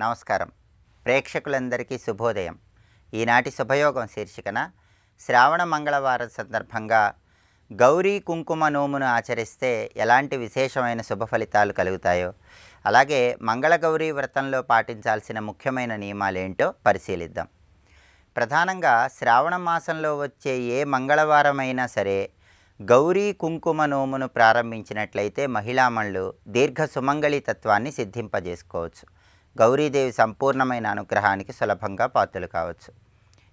నమస్కారం. ప్రేక్షకులందరికీ శుభోదయం. ఈనాటి శుభయోగం శీర్షికన శ్రావణ మంగళవారం సందర్భంగా గౌరీ కుంకుమ నోమును ఆచరిస్తే ఎలాంటి విశేషమైన శుభ ఫలితాలు కలుగుతాయో, అలాగే మంగళగౌరీ వ్రతంలో పాటించాల్సిన ముఖ్యమైన నియమాలేంటో పరిశీలిద్దాం. ప్రధానంగా శ్రావణ మాసంలో వచ్చే ఏ మంగళవారమైనా సరే గౌరీ కుంకుమ నోమును ప్రారంభించినట్లయితే మహిళామణులు దీర్ఘ సుమంగళి తత్వాన్ని సిద్ధింపజేసుకోవచ్చు. గౌరీదేవి సంపూర్ణమైన అనుగ్రహానికి సులభంగా పాత్రలు కావచ్చు.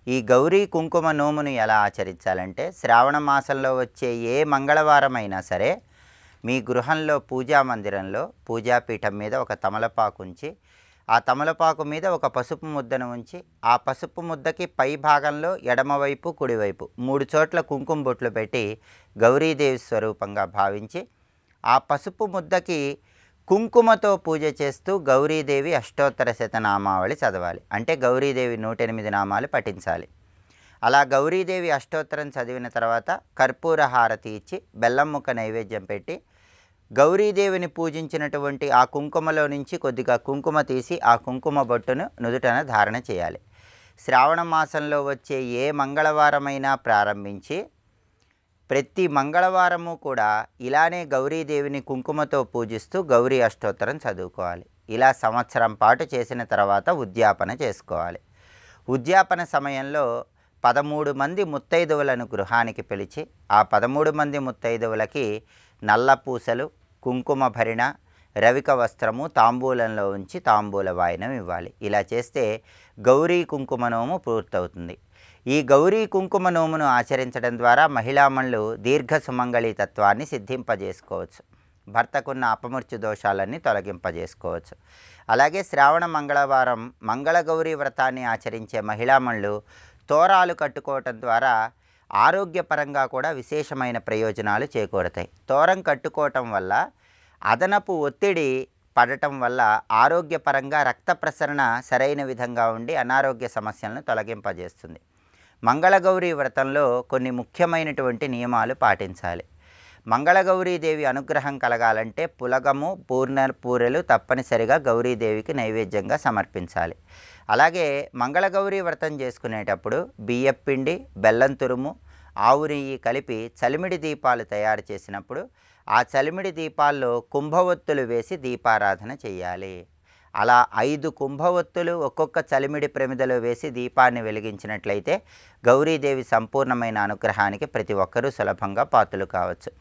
ఈ గౌరీ కుంకుమ నోమును ఎలా ఆచరించాలంటే, శ్రావణ మాసంలో వచ్చే ఏ మంగళవారమైనా సరే మీ గృహంలో పూజా మందిరంలో పూజాపీఠం మీద ఒక తమలపాకు ఉంచి, ఆ తమలపాకు మీద ఒక పసుపు ముద్దను ఉంచి, ఆ పసుపు ముద్దకి పై భాగంలో ఎడమవైపు కుడివైపు 3 చోట్ల కుంకుమ బొట్లు పెట్టి గౌరీదేవి స్వరూపంగా భావించి, ఆ పసుపు ముద్దకి కుంకుమతో పూజ చేస్తూ గౌరీదేవి అష్టోత్తర శతనామావళి చదవాలి. అంటే గౌరీదేవి 108 నామాలు పఠించాలి. అలా గౌరీదేవి అష్టోత్తరం చదివిన తర్వాత కర్పూర హారతి ఇచ్చి బెల్లం ముక్క నైవేద్యం పెట్టి గౌరీదేవిని పూజించినటువంటి ఆ కుంకుమలో నుంచి కొద్దిగా కుంకుమ తీసి ఆ కుంకుమ బొట్టును నుదుటన ధారణ చేయాలి. శ్రావణ మాసంలో వచ్చే ఏ మంగళవారమైనా ప్రారంభించి ప్రతి మంగళవారము కూడా ఇలానే గౌరీదేవిని కుంకుమతో పూజిస్తూ గౌరీ అష్టోత్తరం చదువుకోవాలి. ఇలా సంవత్సరం పాటు చేసిన తర్వాత ఉద్యాపన చేసుకోవాలి. ఉద్యాపన సమయంలో 13 మంది ముత్తైదువులను గృహానికి పిలిచి, ఆ 13 మంది ముత్తైదువులకి నల్ల పూసలు, కుంకుమ భరిణ, రవిక వస్త్రము తాంబూలంలో ఉంచి తాంబూల వాయనం ఇవ్వాలి. ఇలా చేస్తే గౌరీ కుంకుమ నోము పూర్తవుతుంది. ఈ గౌరీ కుంకుమ నోమును ఆచరించడం ద్వారా మహిళామణులు దీర్ఘ సుమంగళి తత్వాన్ని సిద్ధింపజేసుకోవచ్చు. భర్తకున్న అపమృత్యు దోషాలన్నీ తొలగింపజేసుకోవచ్చు. అలాగే శ్రావణ మంగళవారం మంగళగౌరీ వ్రతాన్ని ఆచరించే మహిళామణులు తోరాలు కట్టుకోవటం ద్వారా ఆరోగ్యపరంగా కూడా విశేషమైన ప్రయోజనాలు చేకూరుతాయి. తోరం కట్టుకోవటం వల్ల అదనపు ఒత్తిడి పడటం వల్ల ఆరోగ్యపరంగా రక్త ప్రసరణ సరైన విధంగా ఉండి అనారోగ్య సమస్యలను తొలగింపజేస్తుంది. మంగళగౌరీ వ్రతంలో కొన్ని ముఖ్యమైనటువంటి నియమాలు పాటించాలి. మంగళగౌరీదేవి అనుగ్రహం కలగాలంటే పులగము, పూరెలు తప్పనిసరిగా గౌరీదేవికి నైవేద్యంగా సమర్పించాలి. అలాగే మంగళగౌరీ వ్రతం చేసుకునేటప్పుడు బియ్యపిండి, బెల్లం తురుము, ఆవు నెయ్యి కలిపి చలిమిడి దీపాలు తయారు చేసినప్పుడు ఆ చలిమిడి దీపాల్లో కుంభవొత్తులు వేసి దీపారాధన చేయాలి. అలా 5 కుంభవొత్తులు ఒక్కొక్క చలిమిడి ప్రమిదలో వేసి దీపాన్ని వెలిగించినట్లయితే గౌరీదేవి సంపూర్ణమైన అనుగ్రహానికి ప్రతి ఒక్కరూ సులభంగా పాత్రలు కావచ్చు.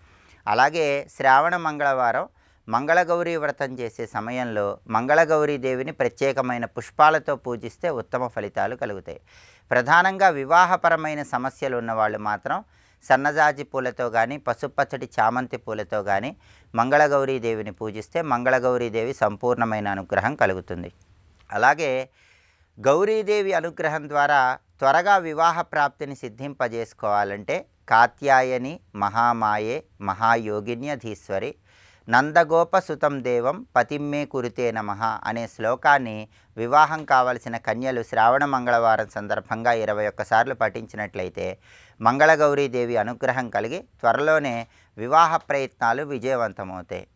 అలాగే శ్రావణ మంగళవారం మంగళగౌరీ వ్రతం చేసే సమయంలో మంగళగౌరీదేవిని ప్రత్యేకమైన పుష్పాలతో పూజిస్తే ఉత్తమ ఫలితాలు కలుగుతాయి. ప్రధానంగా వివాహపరమైన సమస్యలు ఉన్నవాళ్ళు మాత్రం సన్నజాజి పూలతో కానీ పసుపచ్చటి చామంతి పూలతో కానీ మంగళగౌరీదేవిని పూజిస్తే మంగళగౌరీదేవి సంపూర్ణమైన అనుగ్రహం కలుగుతుంది. అలాగే గౌరీదేవి అనుగ్రహం ద్వారా త్వరగా వివాహ ప్రాప్తిని సిద్ధింపజేసుకోవాలంటే కాత్యాయని మహామాయే మహాయోగిన్యధీశ్వరి నందగోపసుతం దేవం పతిమ్మే కురుతే నమః అనే శ్లోకాన్ని వివాహం కావలసిన కన్యలు శ్రావణ మంగళవారం సందర్భంగా 21 సార్లు పఠించినట్లయితే మంగళగౌరీదేవి అనుగ్రహం కలిగి త్వరలోనే వివాహ ప్రయత్నాలు విజయవంతమవుతాయి.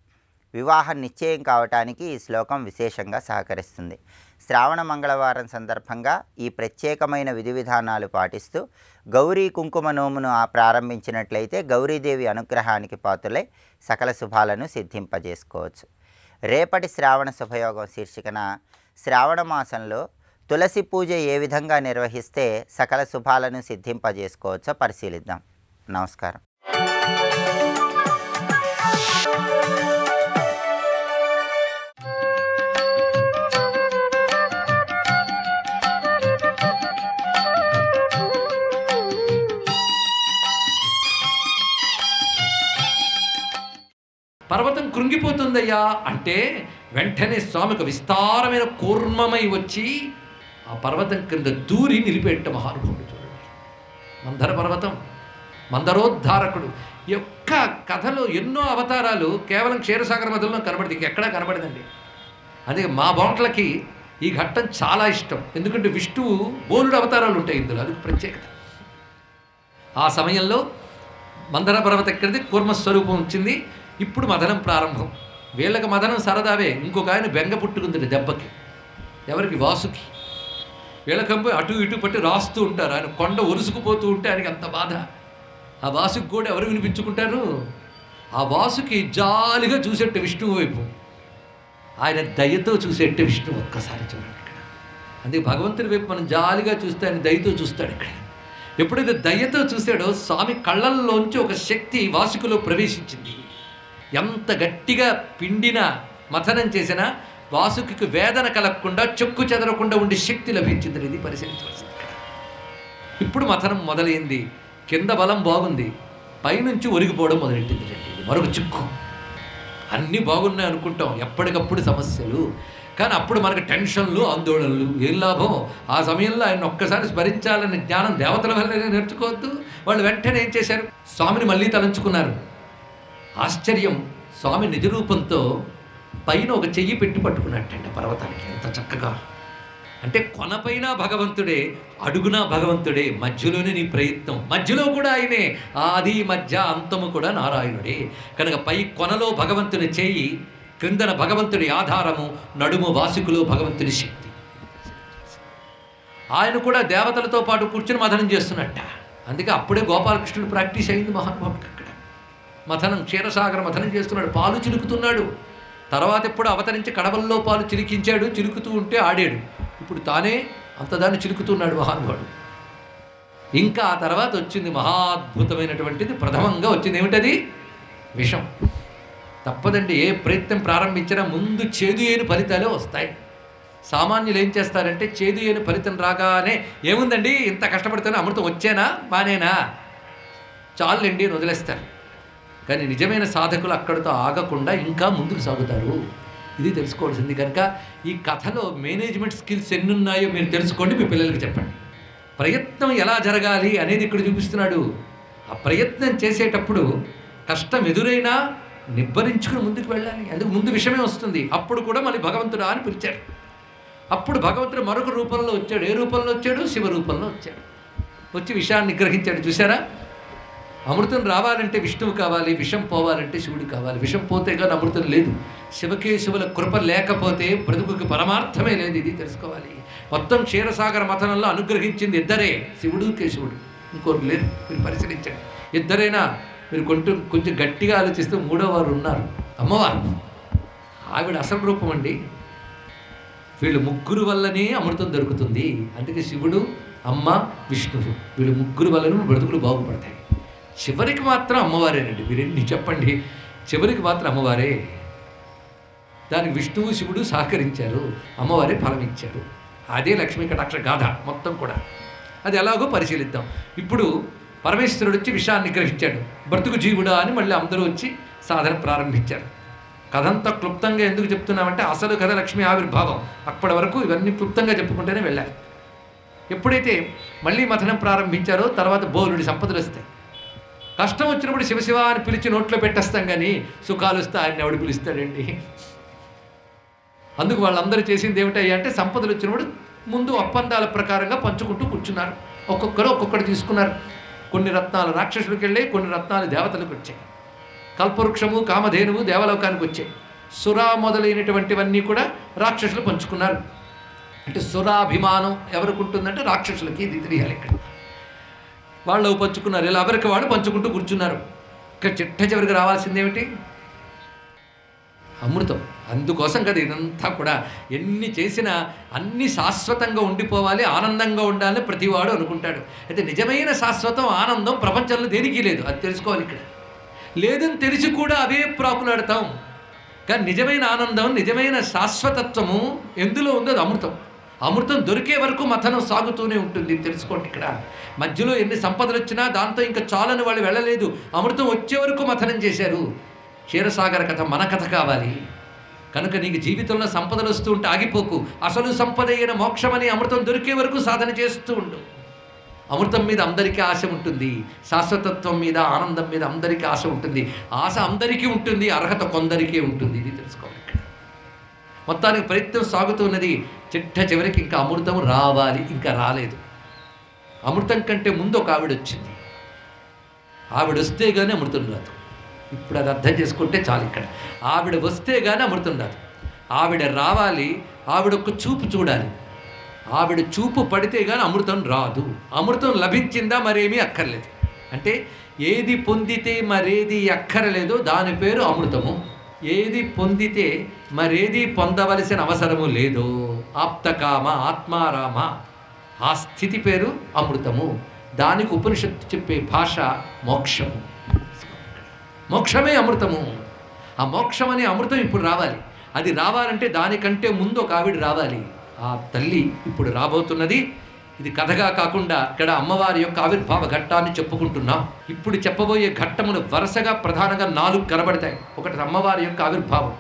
వివాహం నిశ్చయం కావటానికి ఈ శ్లోకం విశేషంగా సహకరిస్తుంది. శ్రావణ మంగళవారం సందర్భంగా ఈ ప్రత్యేకమైన విధి విధానాలు పాటిస్తూ గౌరీ కుంకుమ నోమును ప్రారంభించినట్లయితే గౌరీదేవి అనుగ్రహానికి పాత్రులై సకల శుభాలను సిద్ధింపజేసుకోవచ్చు. రేపటి శ్రావణ శుభయోగం శీర్షికన శ్రావణ మాసంలో తులసి పూజ ఏ విధంగా నిర్వహిస్తే సకల శుభాలను సిద్ధింపజేసుకోవచ్చో పరిశీలిద్దాం. నమస్కారం. పర్వతం కృంగిపోతుందయ్యా అంటే వెంటనే స్వామి ఒక విస్తారమైన కూర్మమై వచ్చి ఆ పర్వతం కింద దూరి నిలిపేట మహానుభావుడు. చూడండి, మందర పర్వతం, మందరోద్ధారకుడు యొక్క కథలో ఎన్నో అవతారాలు కేవలం క్షీరసాగర మధ్యలో కనబడింది, ఇంకెక్కడా కనబడదండి. అందుకే మా బాంట్లకి ఈ ఘట్టం చాలా ఇష్టం. ఎందుకంటే విష్ణువు బోలుడు అవతారాలు ఉంటాయి ఇందులో, అది ప్రత్యేకత. ఆ సమయంలో మందర పర్వతం ఎక్కడిది కూర్మస్వరూపం వచ్చింది. ఇప్పుడు మదనం ప్రారంభం. వీళ్ళకి మదనం సరదావే. ఇంకొక ఆయన బెంగ పుట్టుకుంది దెబ్బకి. ఎవరికి? వాసుకి. వీళ్ళకంపోయి అటు ఇటు పట్టి రాస్తూ ఉంటారు. ఆయన కొండ ఒరుసుకుపోతూ ఉంటే ఆయనకి అంత బాధ. ఆ వాసుకి కూడా ఎవరు వినిపించుకుంటారు? ఆ వాసుకి జాలిగా చూసేట్టు విష్ణువు వైపు, ఆయన దయతో చూసేట్టు విష్ణువు. ఒక్కసారి చూడండి ఇక్కడ. అందుకే భగవంతుడి వైపు మనం జాలిగా చూస్తే ఆయన దయతో చూస్తాడు. ఇక్కడ ఎప్పుడైతే దయతో చూశాడో స్వామి కళ్ళల్లోంచి ఒక శక్తి వాసుకులో ప్రవేశించింది. ఎంత గట్టిగా పిండిన మథనం చేసినా వాసుకి వేదన కలగకుండా, చెక్కు చెదరకుండా ఉండే శక్తి లభించింది. ఇది పరిశీలించవలసింది. ఇప్పుడు మథనం మొదలైంది. కింద బలం బాగుంది, పైనుంచి ఒరిగిపోవడం మొదలెట్టింది. ఇది మరొక చిక్కు. అన్నీ బాగున్నాయి అనుకుంటాం, ఎప్పటికప్పుడు సమస్యలు. కానీ అప్పుడు మనకు టెన్షన్లు, ఆందోళనలు. ఏం లాభం? ఆ సమయంలో ఆయన ఒక్కసారి స్మరించాలనే జ్ఞానం దేవతల వల్లనే నేర్చుకోవద్దు. వాళ్ళు వెంటనే ఏం చేశారు? స్వామిని మళ్ళీ తలంచుకున్నారు. ఆశ్చర్యం, స్వామి నిజ రూపంతో పైన ఒక చెయ్యి పెట్టి పట్టుకున్నట్టండి పర్వతానికి. ఎంత చక్కగా! అంటే కొనపైన భగవంతుడే, అడుగున భగవంతుడే, మధ్యలోనే నీ ప్రయత్నం. మధ్యలో కూడా ఆయనే, ఆది మధ్య అంతము కూడా నారాయణుడే. కనుక పై కొనలో భగవంతుని చేయి, క్రిందన భగవంతుడి ఆధారము, నడుము వాసుకులో భగవంతుని శక్తి. ఆయన కూడా దేవతలతో పాటు కూర్చుని మథనం చేస్తున్నట్ట. అందుకే అప్పుడే గోపాలకృష్ణుడు ప్రాక్టీస్ అయింది మహానుభావుడికి. అక్కడ మథనం, క్షీరసాగర మథనం చేస్తున్నాడు, పాలు చిలుకుతున్నాడు. తర్వాత ఎప్పుడు అవతరించి కడవల్లో పాలు చిలికించాడు, చిలుకుతూ ఉంటే ఆడాడు. ఇప్పుడు తానే అంతదాన్ని చిలుకుతున్నాడు మహానుభావుడు. ఇంకా ఆ తర్వాత వచ్చింది మహాద్భుతమైనటువంటిది. ప్రథమంగా వచ్చింది ఏమిటది? విషం. తప్పదండి, ఏ ప్రయత్నం ప్రారంభించినా ముందు చేదు అయిన ఫలితాలే వస్తాయి. సామాన్యులు ఏం చేస్తారంటే చేదు అయిన ఫలితం రాగానే ఏముందండి ఇంత కష్టపడుతున్నా, అమృతం వచ్చేనా మానేనా, చాలండి అని వదిలేస్తారు. కానీ నిజమైన సాధకులు అక్కడితో ఆగకుండా ఇంకా ముందుకు సాగుతారు. ఇది తెలుసుకోవాల్సింది. కనుక ఈ కథలో మేనేజ్మెంట్ స్కిల్స్ ఎన్ని ఉన్నాయో మీరు తెలుసుకోండి, మీ పిల్లలకి చెప్పండి. ప్రయత్నం ఎలా జరగాలి అనేది ఇక్కడ చూపిస్తున్నాడు. ఆ ప్రయత్నం చేసేటప్పుడు కష్టం ఎదురైనా నిబ్బరించుకుని ముందుకు వెళ్ళాలి. అందుకు ముందు విషయమే వస్తుంది. అప్పుడు కూడా మళ్ళీ భగవంతుడా అని పిలిచాడు. అప్పుడు భగవంతుడు మరొక రూపంలో వచ్చాడు. ఏ రూపంలో వచ్చాడు? శివ రూపంలో వచ్చాడు. వచ్చి విషయాన్ని నిగ్రహించాడు. చూసారా? అమృతం రావాలంటే విష్ణువు కావాలి, విషం పోవాలంటే శివుడు కావాలి. విషం పోతే కానీ అమృతం లేదు. శివకేశవుల కృప లేకపోతే బ్రతుకుకి పరమార్థమే లేదు. ఇది తెలుసుకోవాలి. మొత్తం క్షీరసాగర మథనంలో అనుగ్రహించింది ఇద్దరే, శివుడు కేశవుడు, ఇంకోరు లేరు. మీరు పరిశీలించండి. ఇద్దరైనా మీరు కొంచెం గట్టిగా ఆలోచిస్తే మూడో వారు ఉన్నారు, అమ్మవారు. ఆవిడ అసలు రూపం అండి. వీళ్ళు ముగ్గురు వల్లనే అమృతం దొరుకుతుంది. అందుకే శివుడు, అమ్మ, విష్ణువు, వీళ్ళు ముగ్గురు వల్లనే బ్రతుకులు బాగుపడతాయి. చివరికి మాత్రం అమ్మవారేనండి. మీరెన్ని చెప్పండి, చివరికి మాత్రం అమ్మవారే. దానికి విష్ణువు శివుడు సహకరించారు, అమ్మవారే ఫలం ఇచ్చారు. అదే లక్ష్మీ కటాక్ష గాథ మొత్తం కూడా. అది ఎలాగో పరిశీలిద్దాం. ఇప్పుడు పరమేశ్వరుడు వచ్చి విషయాన్ని గ్రహించాడు. బ్రతుకు జీవుడా అని మళ్ళీ అందరూ వచ్చి సాధన ప్రారంభించారు. కథంతా క్లుప్తంగా ఎందుకు చెప్తున్నామంటే అసలు కథ లక్ష్మీ ఆవిర్భావం. అప్పటి వరకు ఇవన్నీ క్లుప్తంగా చెప్పుకుంటూనే వెళ్ళాలి. ఎప్పుడైతే మళ్ళీ మథనం ప్రారంభించారో తర్వాత బోలుడి సంపదలు వస్తాయి. కష్టం వచ్చినప్పుడు శివశివ అని పిలిచి నోట్లో పెట్టేస్తాం, కానీ సుఖాలు వస్తే ఆయన ఎవడు పిలుస్తాడండి? అందుకు వాళ్ళందరూ చేసింది ఏమిటయ్యా అంటే సంపదలు వచ్చినప్పుడు ముందు ఒప్పందాల ప్రకారంగా పంచుకుంటూ కూర్చున్నారు. ఒక్కొక్కరు ఒక్కొక్కటి తీసుకున్నారు. కొన్ని రత్నాలు రాక్షసుడికి వెళ్ళాయి, కొన్ని రత్నాలు దేవతలకు వచ్చాయి. కల్పవృక్షము, కామధేనువు దేవలోకానికి వచ్చాయి. సురా మొదలైనటువంటివన్నీ కూడా రాక్షసులు పంచుకున్నారు. అంటే సురాభిమానం ఎవరికి ఉంటుందంటే రాక్షసులకి. ఇది తెలియాలి. ఇక్కడ వాళ్ళు పంచుకున్నారు. ఇలా ఎవరికి వాళ్ళు పంచుకుంటూ కూర్చున్నారు. ఇక్కడ చిట్ట చివరికి రావాల్సిందేమిటి? అమృతం. అందుకోసం కదా ఇదంతా కూడా. ఎన్ని చేసినా అన్ని శాశ్వతంగా ఉండిపోవాలి, ఆనందంగా ఉండాలని ప్రతివాడు అనుకుంటాడు. అయితే నిజమైన శాశ్వతం ఆనందం ప్రపంచంలో దేనికి లేదు. అది తెలుసుకోవాలి. ఇక్కడ లేదని తెలిసి కూడా అవే ప్రాకులాడతాం. కానీ నిజమైన ఆనందం, నిజమైన శాశ్వతత్వము ఎందులో ఉందో అది అమృతం. అమృతం దొరికే వరకు మథనం సాగుతూనే ఉంటుంది. తెలుసుకోండి. ఇక్కడ మధ్యలో ఎన్ని సంపదలు వచ్చినా దాంతో ఇంకా చాలని వాళ్ళు వెళ్ళలేదు. అమృతం వచ్చే వరకు మథనం చేశారు. క్షీరసాగర కథ మన కథ కావాలి. కనుక నీకు జీవితంలో సంపదలు వస్తూ ఉంటే ఆగిపోకు. అసలు సంపద అయిన మోక్షమని అమృతం దొరికే వరకు సాధన చేస్తూ ఉండు. అమృతం మీద అందరికీ ఆశ ఉంటుంది. శాశ్వతత్వం మీద, ఆనందం మీద అందరికీ ఆశ ఉంటుంది. ఆశ అందరికీ ఉంటుంది, అర్హత కొందరికే ఉంటుంది. ఇది తెలుసుకోవాలి. ఇక్కడ మొత్తానికి ప్రయత్నం సాగుతున్నది. చిట్ట చివరికి ఇంకా అమృతం రావాలి, ఇంకా రాలేదు. అమృతం కంటే ముందు ఒక ఆవిడ వచ్చింది. ఆవిడ వస్తే కానీ అమృతం రాదు. ఇప్పుడు అది అర్థం చేసుకుంటే చాలు. ఇక్కడ ఆవిడ వస్తే కానీ అమృతం రాదు. ఆవిడ రావాలి, ఆవిడొక్క చూపు చూడాలి. ఆవిడ చూపు పడితే కానీ అమృతం రాదు. అమృతం లభించిందా మరేమీ అక్కర్లేదు. అంటే ఏది పొందితే మరేది అక్కరలేదో దాని పేరు అమృతము. ఏది పొందితే మరేది పొందవలసిన అవసరము లేదో ఆప్తకామ ఆత్మారామ, ఆ స్థితి పేరు అమృతము. దానికి ఉపనిషత్తు చెప్పే భాష మోక్షము. మోక్షమే అమృతము. ఆ మోక్షం అనే అమృతం ఇప్పుడు రావాలి. అది రావాలంటే దానికంటే ముందు ఒక ఆవిడ రావాలి. ఆ తల్లి ఇప్పుడు రాబోతున్నది. ఇది కథగా కాకుండా ఇక్కడ అమ్మవారి యొక్క ఆవిర్భావ ఘట్టాన్ని చెప్పుకుంటున్నాం. ఇప్పుడు చెప్పబోయే ఘట్టములు వరుసగా ప్రధానంగా 4 కనబడతాయి. ఒకటి అమ్మవారి యొక్క ఆవిర్భావం,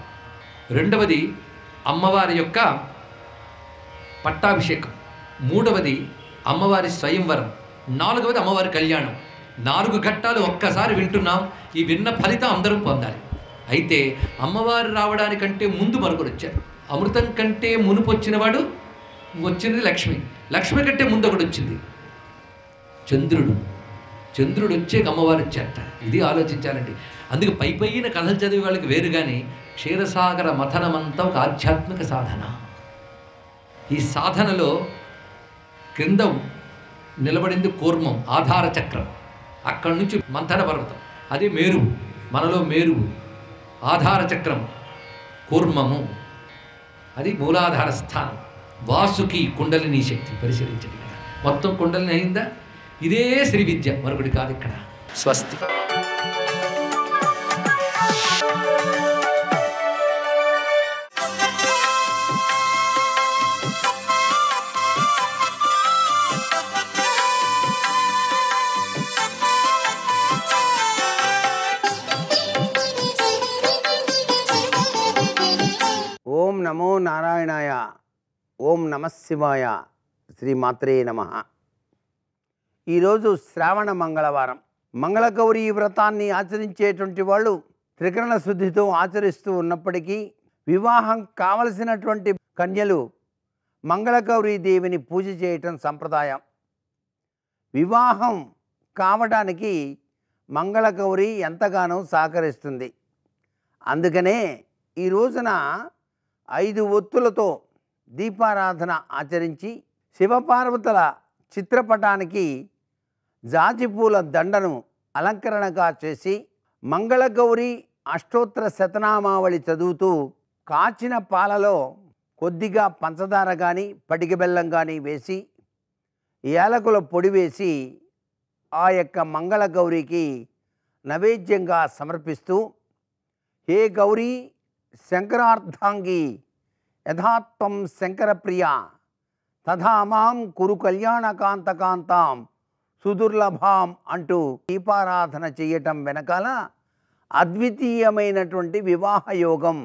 రెండవది అమ్మవారి యొక్క పట్టాభిషేకం, మూడవది అమ్మవారి స్వయంవరం, నాలుగవది అమ్మవారి కళ్యాణం. 4 ఘట్టాలు ఒక్కసారి వింటున్నాం. ఈ విన్న ఫలితం అందరూ పొందాలి. అయితే అమ్మవారు రావడానికంటే ముందు మరొకరు వచ్చారు. అమృతం కంటే మునుపు వచ్చినవాడు వచ్చింది లక్ష్మి. లక్ష్మి కంటే ముందు ఒకటి వచ్చింది చంద్రుడు. చంద్రుడు వచ్చే అమ్మవారు వచ్చారట. ఇది ఆలోచించాలండి. అందుకే పైన కథలు చదివే వాళ్ళకి వేరు. కానీ క్షీరసాగర మథనమంతా ఒక ఆధ్యాత్మిక సాధన. ఈ సాధనలో క్రింద నిలబడింది కూర్మం, ఆధార చక్రం. అక్కడి నుంచి మంథన పర్వతం, అదే మేరువు. మనలో మేరువు ఆధార చక్రం, కూర్మము అది మూలాధార స్థానం. వాసుకి కుండలిని శక్తి పరిశీలించండి. మొత్తం కుండలిని అయిందా? ఇదే శ్రీ విద్య, మరొకటి కాదు ఇక్కడ. స్వస్తి. ఓం నమో నారాయణాయ. ఓం నమః శివాయ. శ్రీమాత్రే నమః. ఈరోజు శ్రావణ మంగళవారం. మంగళగౌరీ వ్రతాన్ని ఆచరించేటువంటి వాళ్ళు త్రికరణ శుద్ధితో ఆచరిస్తూ ఉన్నప్పటికీ వివాహం కావలసినటువంటి కన్యలు మంగళగౌరీ దేవిని పూజ చేయటం సంప్రదాయం. వివాహం కావడానికి మంగళగౌరి ఎంతగానో సహకరిస్తుంది. అందుకనే ఈ రోజున 5 ఒత్తులతో దీపారాధన ఆచరించి శివపార్వతుల చిత్రపటానికి జాజిపూల దండను అలంకరణగా చేసి మంగళగౌరి అష్టోత్తర శతనామావళి చదువుతూ కాచిన పాలలో కొద్దిగా పంచదార కానీ పటిక బెల్లం కానీ వేసి యాలకుల పొడి వేసి ఆ యొక్క మంగళగౌరికి నైవేద్యంగా సమర్పిస్తూ, హే గౌరీ శంకరార్థాంగి యథాత్వం శంకరప్రియ తథా మాం కురు కళ్యాణకాంతకాంతాం సుదుర్లభాం అంటూ దీపారాధన చేయటం వెనకాల అద్వితీయమైనటువంటి వివాహ యోగం.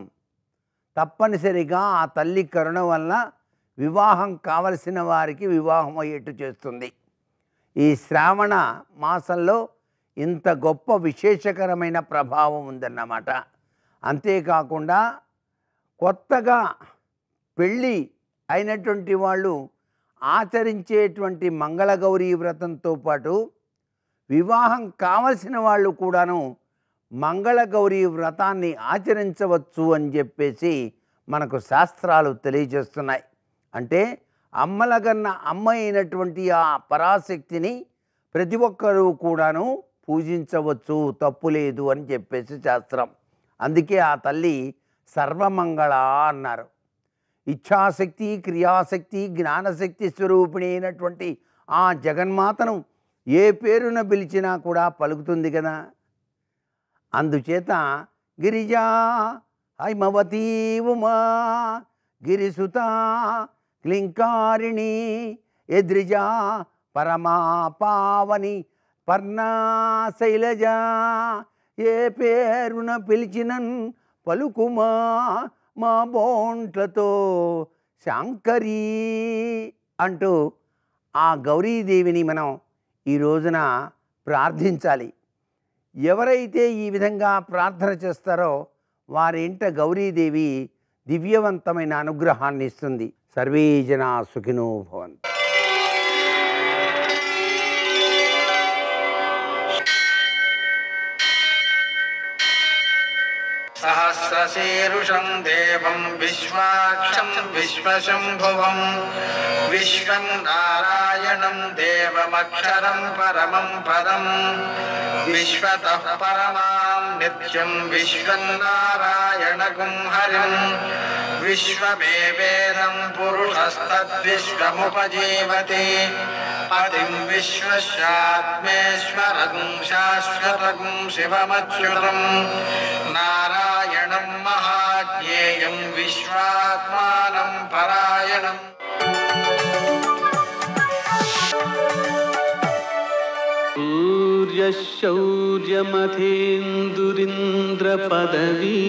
తప్పనిసరిగా ఆ తల్లి కరుణ వల్ల వివాహం కావలసిన వారికి వివాహం అయ్యేట్టు చేస్తుంది. ఈ శ్రావణ మాసంలో ఇంత గొప్ప విశేషకరమైన ప్రభావం ఉందన్నమాట. అంతేకాకుండా కొత్తగా పెళ్ళి అయినటువంటి వాళ్ళు ఆచరించేటువంటి మంగళగౌరీ వ్రతంతో పాటు వివాహం కావలసిన వాళ్ళు కూడాను మంగళగౌరీ వ్రతాన్ని ఆచరించవచ్చు అని చెప్పేసి మనకు శాస్త్రాలు తెలియజేస్తున్నాయి. అంటే అమ్మలగన్న అమ్మ అయినటువంటి ఆ పరాశక్తిని ప్రతి ఒక్కరూ కూడాను పూజించవచ్చు, తప్పులేదు అని చెప్పేసి శాస్త్రం. అందుకే ఆ తల్లి సర్వమంగళ అన్నారు. ఇచ్ఛాశక్తి, క్రియాశక్తి, జ్ఞానశక్తి స్వరూపిణి అయినటువంటి ఆ జగన్మాతను ఏ పేరున పిలిచినా కూడా పలుకుతుంది కదా. అందుచేత గిరిజా హైమవతీ ఉమా గిరిసుత క్లింకారిణి ఎద్రిజా పరమా పావని పర్ణా శైలజ, ఏ పేరున పిలిచినన్ పలుకుమా మా బోంట్లతో శాంకరీ అంటూ ఆ గౌరీదేవిని మనం ఈ రోజున ప్రార్థించాలి. ఎవరైతే ఈ విధంగా ప్రార్థన చేస్తారో వారి ఇంట గౌరీదేవి దివ్యవంతమైన అనుగ్రహాన్ని ఇస్తుంది. సర్వే జనా సుఖినో భవంతు. सहस्रशीर्षं देवं विश्वाक्षं विश्वशम्भुवं विश्वं नारायणं देवमक्षरं परमं पदं विश्वतः परमां नित्यं विश्वं नारायणगुं हरिं विश्वमेवेदं पुरुषस्तद्विश्वमुपजीवति पतिं विश्वस्यात्मेश्वरगुं शाश्वतगुं शिवमच्युतं नारायणं महाज्ञेयं विश्वात्मानं परायणम् सूर्यशौर्यमथेन्दुरिन्द्रपदवी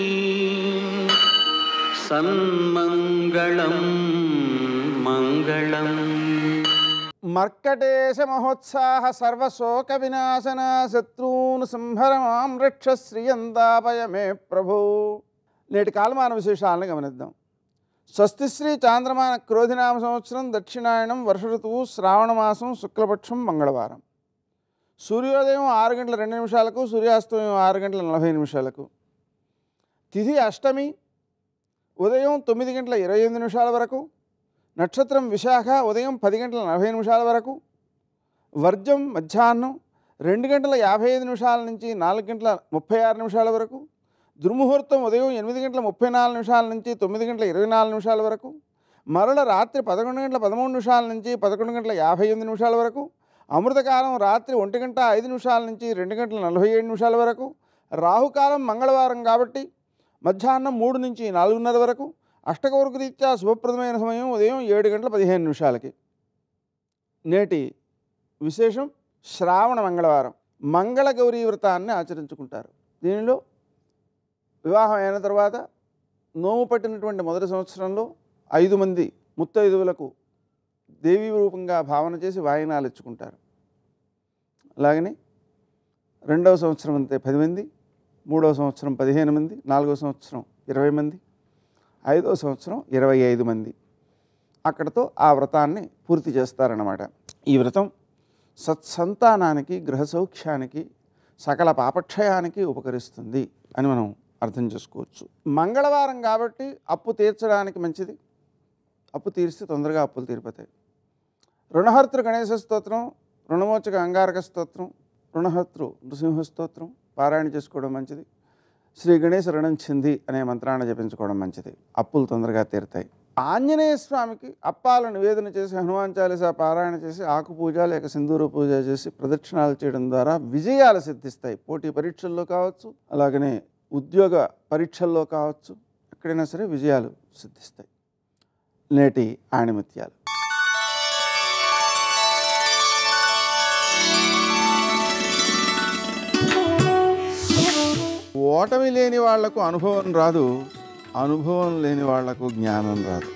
सन्मङ्गलं मङ्गलम् మర్కటేశ మహోత్సాహ సర్వశోక వినాశన శత్రూన్ సంహర మాం రక్ష శ్రియందాపయమే ప్రభు. నేటి కాలమాన విశేషాలను గమనిద్దాం. స్వస్తిశ్రీ చాంద్రమాన క్రోధినామ సంవత్సరం దక్షిణాయనం వర్ష ఋతువు శ్రావణమాసం శుక్లపక్షం మంగళవారం. సూర్యోదయం 6:02 సూర్యాస్తమయం 6:40 తిథి అష్టమి ఉదయం 9:28 వరకు. నక్షత్రం విశాఖ ఉదయం 10:40 వరకు. వర్జం మధ్యాహ్నం 2:55 నుంచి 4:36 వరకు. దుర్ముహూర్తం ఉదయం 8:34 నుంచి 9:24 వరకు. మరల రాత్రి 11:13 నుంచి 11:58 వరకు. అమృతకాలం రాత్రి 1:05 నుంచి 2:47 వరకు. రాహుకాలం మంగళవారం కాబట్టి మధ్యాహ్నం 3 నుంచి 4:30 వరకు. అష్టకౌరుకు రీత్యా శుభప్రదమైన సమయం ఉదయం 7:15. నేటి విశేషం శ్రావణ మంగళవారం. మంగళ గౌరీ వ్రతాన్ని ఆచరించుకుంటారు. దీనిలో వివాహం అయిన తర్వాత నోము పట్టినటువంటి మొదటి సంవత్సరంలో 5 మంది ముత్తైదువులకు దేవీ రూపంగా భావన చేసి వాయినాలు ఇచ్చుకుంటారు. అలాగని 2వ సంవత్సరం అంతే 10 మంది, 3వ సంవత్సరం 15 మంది, 4వ సంవత్సరం 20 మంది, 5వ సంవత్సరం 25 మంది. అక్కడతో ఆ వ్రతాన్ని పూర్తి చేస్తారన్నమాట. ఈ వ్రతం సత్సంతానానికి, గృహ సౌఖ్యానికి, సకల పాపక్షయానికి ఉపకరిస్తుంది అని మనం అర్థం చేసుకోవచ్చు. మంగళవారం కాబట్టి అప్పు తీర్చడానికి మంచిది. అప్పు తీరిస్తే తొందరగా అప్పులు తీరిపోతాయి. రుణహర్తృ గణేశ స్తోత్రం, రుణమోచక అంగారక స్తోత్రం, రుణహర్తృ నృసింహ స్తోత్రం పారాయణ చేసుకోవడం మంచిది. శ్రీ గణేశ రుణం చింది అనే మంత్రాన్ని జపించుకోవడం మంచిది. అప్పులు తొందరగా తీరుతాయి. ఆంజనేయ స్వామికి అప్పాలు నివేదన చేసి, హనుమాన్ చాలీసా పారాయణ చేసి, ఆకు పూజ లేక సింధూర పూజ చేసి ప్రదక్షిణాలు చేయడం ద్వారా విజయాలు సిద్ధిస్తాయి. పోటీ పరీక్షల్లో కావచ్చు, అలాగనే ఉద్యోగ పరీక్షల్లో కావచ్చు, ఎక్కడైనా సరే విజయాలు సిద్ధిస్తాయి. నేటి ఆణిముత్యాలు. ఓటమి లేని వాళ్లకు అనుభవం రాదు, అనుభవం లేని వాళ్లకు జ్ఞానం రాదు.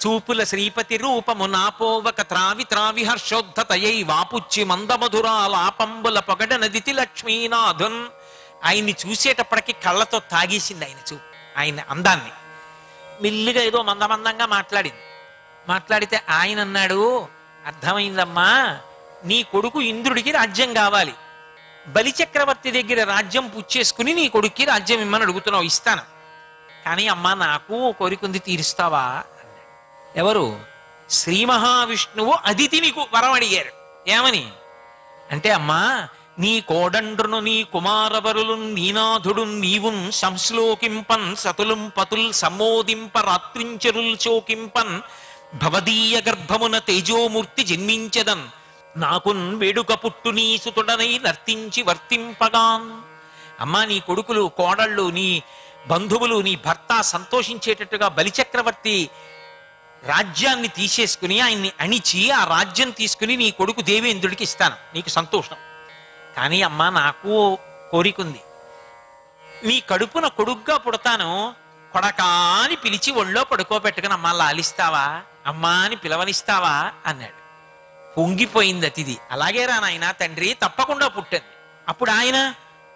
చూపుల శ్రీపతి రూపము నాపోవక త్రావి త్రావి హర్షోద్ధతయై వాపుచ్చి మందమధురాలాపంబుల పొగడ నదితి లక్ష్మీనాథున్. ఆయన్ని చూసేటప్పటికి కళ్ళతో తాగేసింది ఆయన చూపు, ఆయన అందాన్ని. మెల్లిగా ఏదో మందమందంగా మాట్లాడితే ఆయన అన్నాడు, అర్థమైందమ్మా, నీ కొడుకు ఇంద్రుడికి రాజ్యం కావాలి, బలిచక్రవర్తి దగ్గర రాజ్యం పుచ్చేసుకుని నీ కొడుక్కి రాజ్యం ఇమ్మని అడుగుతున్నావు, ఇస్తాను. కానీ అమ్మా నాకు కోరికుంది, తీరుస్తావా? ఎవరు? శ్రీ మహావిష్ణువు అదితి నీకు వరం అడిగారు. ఏమని అంటే, అమ్మా నీ కోడండ్రును నీ కుమారవరులు నీనాథుడు నీవున్ సంశ్లోకింపన్ సతులం పతుల్ సమ్మోదింప రాత్రించరుల్ చోకింపన్ భవదీయ గర్భమున తేజోమూర్తి జన్మించదన్ నాకున్ వేడుక పుట్టు నీ సుతుడనై నర్తించి వర్తింపగాన్. అమ్మా నీ కొడుకులు, కోడళ్ళు, నీ బంధువులు, నీ భర్త సంతోషించేటట్టుగా బలిచక్రవర్తి రాజ్యాన్ని తీసేసుకుని ఆయన్ని అణిచి ఆ రాజ్యం తీసుకుని నీ కొడుకు దేవేంద్రుడికి ఇస్తాను, నీకు సంతోషం. కానీ అమ్మా నాకు కోరికుంది, నీ కడుపున కొడుగ్గా పుడతాను, కొడకా అని పిలిచి ఒళ్ళో పడుకోబెట్టుకుని అమ్మా లాలిస్తావా, అమ్మా అని పిలవనిస్తావా అన్నాడు. పొంగిపోయింది అతిథి. అలాగే రా నాయన తండ్రి, తప్పకుండా పుట్టింది. అప్పుడు ఆయన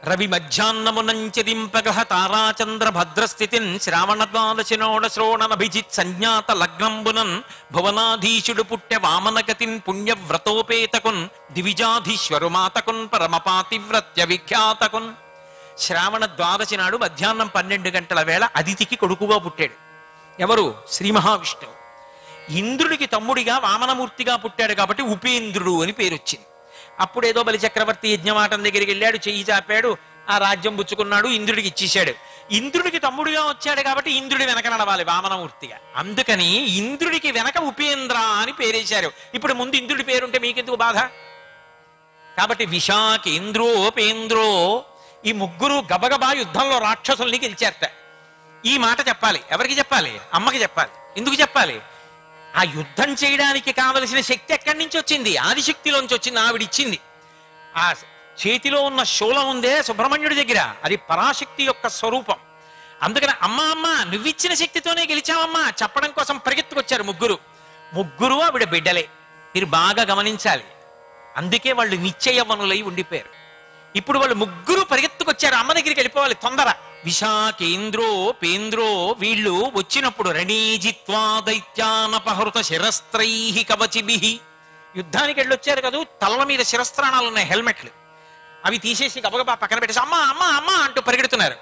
రవి మధ్యాహ్నమునంచదింపగహ తారాచంద్ర భద్రస్థితిన్ శ్రావణ ద్వాదశినోడ శ్రోణనభిజిత్ సంజ్ఞాత లగ్నంబునన్ భువనాధీశుడు పుట్టె వామనగతిన్ పుణ్యవ్రతోపేతకున్ దివిజాధీశ్వరు మాతకున్ పరమపాతివ్రత్య విఖ్యాతకున్. శ్రావణ ద్వాదశి నాడు మధ్యాహ్నం 12 గంటల వేళ అదితికి కొడుకుగా పుట్టాడు. ఎవరు? శ్రీ మహావిష్ణువు. ఇంద్రుడికి తమ్ముడిగా వామనమూర్తిగా పుట్టాడు కాబట్టి ఉపేంద్రుడు అని పేరు వచ్చింది. అప్పుడేదో బలిచక్రవర్తి యజ్ఞమాటం దగ్గరికి వెళ్ళాడు, చెయ్యి చాపాడు, ఆ రాజ్యం పుచ్చుకున్నాడు, ఇంద్రుడికి ఇచ్చేశాడు. ఇంద్రుడికి తమ్ముడిగా వచ్చాడు కాబట్టి ఇంద్రుడి వెనక నడవాలి వామనమూర్తిగా. అందుకని ఇంద్రుడికి వెనక ఉపేంద్ర అని పేరేశారు. ఇప్పుడు ముందు ఇంద్రుడి పేరుంటే మీకెందుకు బాధ? కాబట్టి విశాఖేంద్రోపేంద్రో, ఈ ముగ్గురు గబగబా యుద్ధంలో రాక్షసుల్ని గెలిచారట. ఈ మాట చెప్పాలి. ఎవరికి చెప్పాలి? అమ్మకి చెప్పాలి. ఎందుకు చెప్పాలి? ఆ యుద్ధం చేయడానికి కావలసిన శక్తి ఎక్కడి నుంచి వచ్చింది? ఆదిశక్తిలోంచి వచ్చింది, ఆవిడిచ్చింది. ఆ చేతిలో ఉన్న శూలం ఉందే సుబ్రహ్మణ్యుడి దగ్గర, అది పరాశక్తి యొక్క స్వరూపం. అందుకని అమ్మా అమ్మ నువ్విచ్చిన శక్తితోనే గెలిచావమ్మా చెప్పడం కోసం పరిగెత్తుకొచ్చారు ముగ్గురు ఆవిడ బిడ్డలే. మీరు బాగా గమనించాలి. అందుకే వాళ్ళు నిశ్చయవనులై ఉండిపోయారు. ఇప్పుడు వాళ్ళు ముగ్గురు పరిగెత్తుకొచ్చారు, అమ్మ దగ్గరికి వెళ్ళిపోవాలి తొందర. విశాఖేంద్రో పేంద్రో వీళ్ళు వచ్చినప్పుడు రణీజిత్వా దైత్యానపహృత శిరస్త్రై కవచిభిః, యుద్ధానికి వెళ్ళొచ్చారు కదా, తలల మీద శిరస్త్రాణాలు ఉన్నాయి, హెల్మెట్లు. అవి తీసేసి గబగబా పక్కన పెట్టేసి అమ్మా అమ్మా అమ్మా అంటూ పరిగెడుతున్నారు.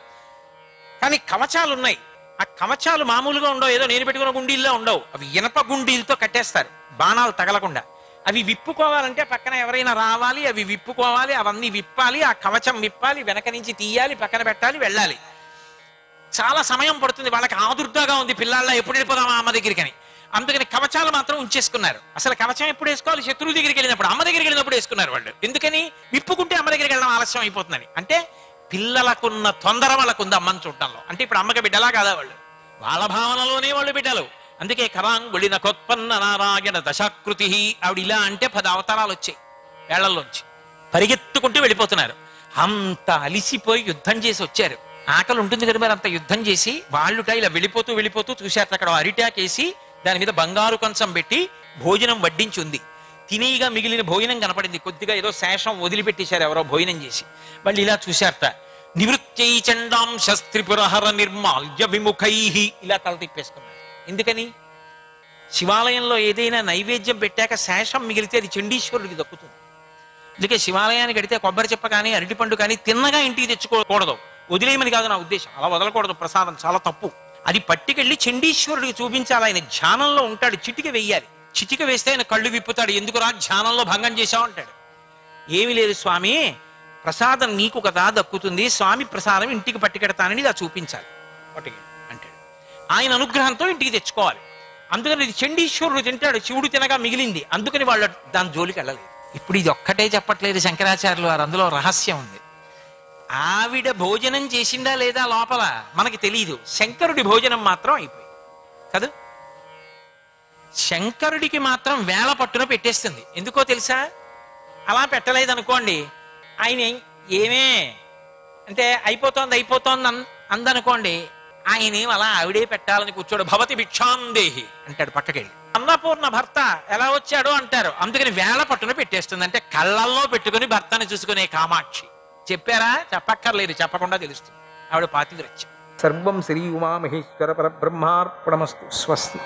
కానీ కవచాలు ఉన్నాయి. ఆ కవచాలు మామూలుగా ఉండవు, ఏదో నేను పెట్టుకున్న గుండీల్లో ఉండవు. అవి ఇనప గుండీలతో కట్టేస్తారు బాణాలు తగలకుండా. అవి విప్పుకోవాలంటే పక్కన ఎవరైనా రావాలి, అవి విప్పుకోవాలి, అవన్నీ విప్పాలి, ఆ కవచం విప్పాలి, వెనక నుంచి తీయాలి, పక్కన పెట్టాలి, వెళ్ళాలి. చాలా సమయం పడుతుంది. వాళ్ళకి ఆదుర్దాగా ఉంది, పిల్లల్లా ఎప్పుడు వెళ్ళిపోదామా అమ్మ దగ్గరికి అని. అందుకని కవచాలు మాత్రం ఉంచేసుకున్నారు. అసలు కవచం ఎప్పుడు వేసుకోవాలి? శత్రువు దగ్గరికి వెళ్ళినప్పుడు, అమ్మ దగ్గరికి వెళ్ళినప్పుడు వేసుకున్నారు వాళ్ళు. ఎందుకని? విప్పుకుంటే అమ్మ దగ్గరికి వెళ్ళడం ఆలస్యం అయిపోతుందని. అంటే పిల్లలకున్న తొందర వాళ్ళకుంది అమ్మని చూడటంలో. అంటే ఇప్పుడు అమ్మకి బిడ్డలా కాదా వాళ్ళు? వాళ్ళ భావనలోనే వాళ్ళు బిడ్డలు. అందుకే కరాంగుళిన కొత్పన్న నారాయణ దశాకృతి, ఆవిడ ఇలా అంటే 10 అవతారాలు వచ్చాయి వేళ్లలోంచి. పరిగెత్తుకుంటూ వెళ్ళిపోతున్నారు. అంత అలిసిపోయి యుద్ధం చేసి వచ్చారు. ఆకలి ఉంటుంది కదా మరి, అంత యుద్ధం చేసి వాళ్ళుట ఇలా వెళ్ళిపోతూ చూశారు. అక్కడ అరిటాకేసి దాని మీద బంగారు కంచం పెట్టి భోజనం వడ్డించి ఉంది. తినేగా మిగిలిన భోజనం కనపడింది. కొద్దిగా ఏదో శేషం వదిలిపెట్టేశారు ఎవరో భోజనం చేసి. వాళ్ళు ఇలా చూశారట. నివృత్తై చండాంశ త్రిపురహర నిర్మాల్య విముఖై, ఇలా తల తిప్పేసుకున్నారు. ఎందుకని? శివాలయంలో ఏదైనా నైవేద్యం పెట్టాక శేషం మిగిలితే అది చండీశ్వరుడికి దక్కుతుంది. అందుకే శివాలయానికి అడితే కొబ్బరి చెప్ప కానీ అరటిపండు కానీ తిన్నగా ఇంటికి తెచ్చుకోకూడదు. వదిలేయమని కాదు నా ఉద్దేశం, అలా వదలకూడదు. ప్రసాదం చాలా తప్పు. అది పట్టుకెళ్ళి చండీశ్వరుడికి చూపించాలి. ఆయన ధ్యానంలో ఉంటాడు, చిటిక వెయ్యాలి. చిటిక వేస్తే ఆయన కళ్ళు విప్పుతాడు. ఎందుకురా ధ్యానంలో భంగం చేశావు అంటాడు. ఏమి లేదు స్వామి, ప్రసాదం నీకు కదా దక్కుతుంది, స్వామి ప్రసాదం ఇంటికి పట్టుకెడతానని ఇలా చూపించాలి పట్టుకెళ్ళి అంటాడు. ఆయన అనుగ్రహంతో ఇంటికి తెచ్చుకోవాలి. అందుకని ఇది చండీశ్వరుడు తింటాడు, శివుడు తినగా మిగిలింది. అందుకని వాళ్ళు దాని జోలికి వెళ్ళలేదు. ఇప్పుడు ఇది ఒక్కటే చెప్పట్లేదు శంకరాచార్యులు వారు, అందులో రహస్యం ఉంది. ఆవిడ భోజనం చేసిందా లేదా లోపల మనకి తెలియదు. శంకరుడి భోజనం మాత్రం అయిపోయింది కదా. శంకరుడికి మాత్రం వేళ పట్టున పెట్టేస్తుంది. ఎందుకో తెలుసా? అలా పెట్టలేదనుకోండి, ఆయన ఏమే అంటే అయిపోతోంది అందనుకోండి, ఆయనేం అలా ఆవిడే పెట్టాలని కూర్చోడు. భవతి భిక్షాందేహి అంటాడు పక్కకెళ్ళి. అన్నపూర్ణ భర్త ఎలా వచ్చాడో అంటారు. అందుకని వేళ పట్టున పెట్టేస్తుంది. అంటే కళ్ళల్లో పెట్టుకుని భర్తను చూసుకునే కామాక్షి. చెప్పారా? చెప్పక్కర్లేదు, చెప్పకుండా తెలుస్తుంది. ఆవిడ పాతివ్రత్యం. సర్వం శ్రీ ఉమామహేశ్వర పరబ్రహ్మార్పణమస్తు. స్వస్తి.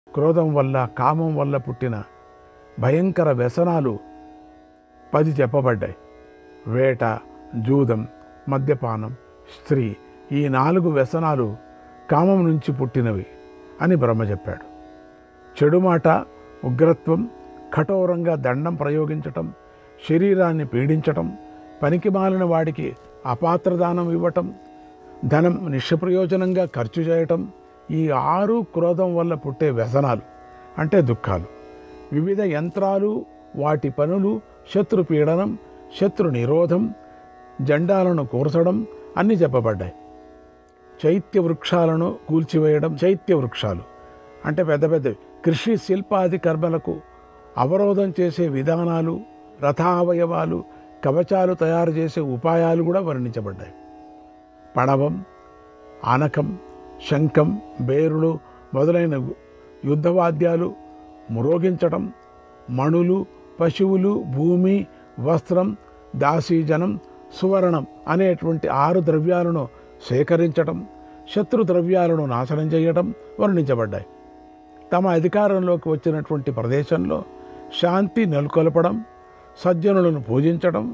క్రోధం వల్ల, కామం వల్ల పుట్టిన భయంకర వ్యసనాలు 10 చెప్పబడ్డాయి. వేట, జూదం, మద్యపానం, స్త్రీ, ఈ 4 వ్యసనాలు కామం నుంచి పుట్టినవి అని బ్రహ్మ చెప్పాడు. చెడు మాట, ఉగ్రత్వం, కఠోరంగా దండం ప్రయోగించటం, శరీరాన్ని పీడించటం, పనికిమాలిన వాడికి అపాత్రదానం ఇవ్వటం, ధనం నిష్ప్రయోజనంగా ఖర్చు చేయటం, ఈ 6 క్రోధం వల్ల పుట్టే వ్యసనాలు అంటే దుఃఖాలు. వివిధ యంత్రాలు, వాటి పనులు, శత్రు పీడనం, శత్రు నిరోధం, జెండాలను కూర్చడం అన్నీ చెప్పబడ్డాయి. చైత్య వృక్షాలను కూల్చివేయడం, చైత్య వృక్షాలు అంటే పెద్ద పెద్దవి, కృషి శిల్పాది కర్మలకు అవరోధం చేసే విధానాలు, రథావయవాలు, కవచాలు తయారు చేసే ఉపాయాలు కూడా వర్ణించబడ్డాయి. పడవం, ఆనకం, శంఖం, బేరులు మొదలైన యుద్ధవాద్యాలు మ్రోగించటం, మణులు, పశువులు, భూమి, వస్త్రం, దాసీజనం, సువర్ణం అనేటువంటి 6 ద్రవ్యాలను సేకరించటం, శత్రు ద్రవ్యాలను నాశనం చేయటం వర్ణించబడ్డాయి. తమ అధికారంలోకి వచ్చినటువంటి ప్రదేశంలో శాంతి నెలకొల్పడం, సజ్జనులను పూజించటం,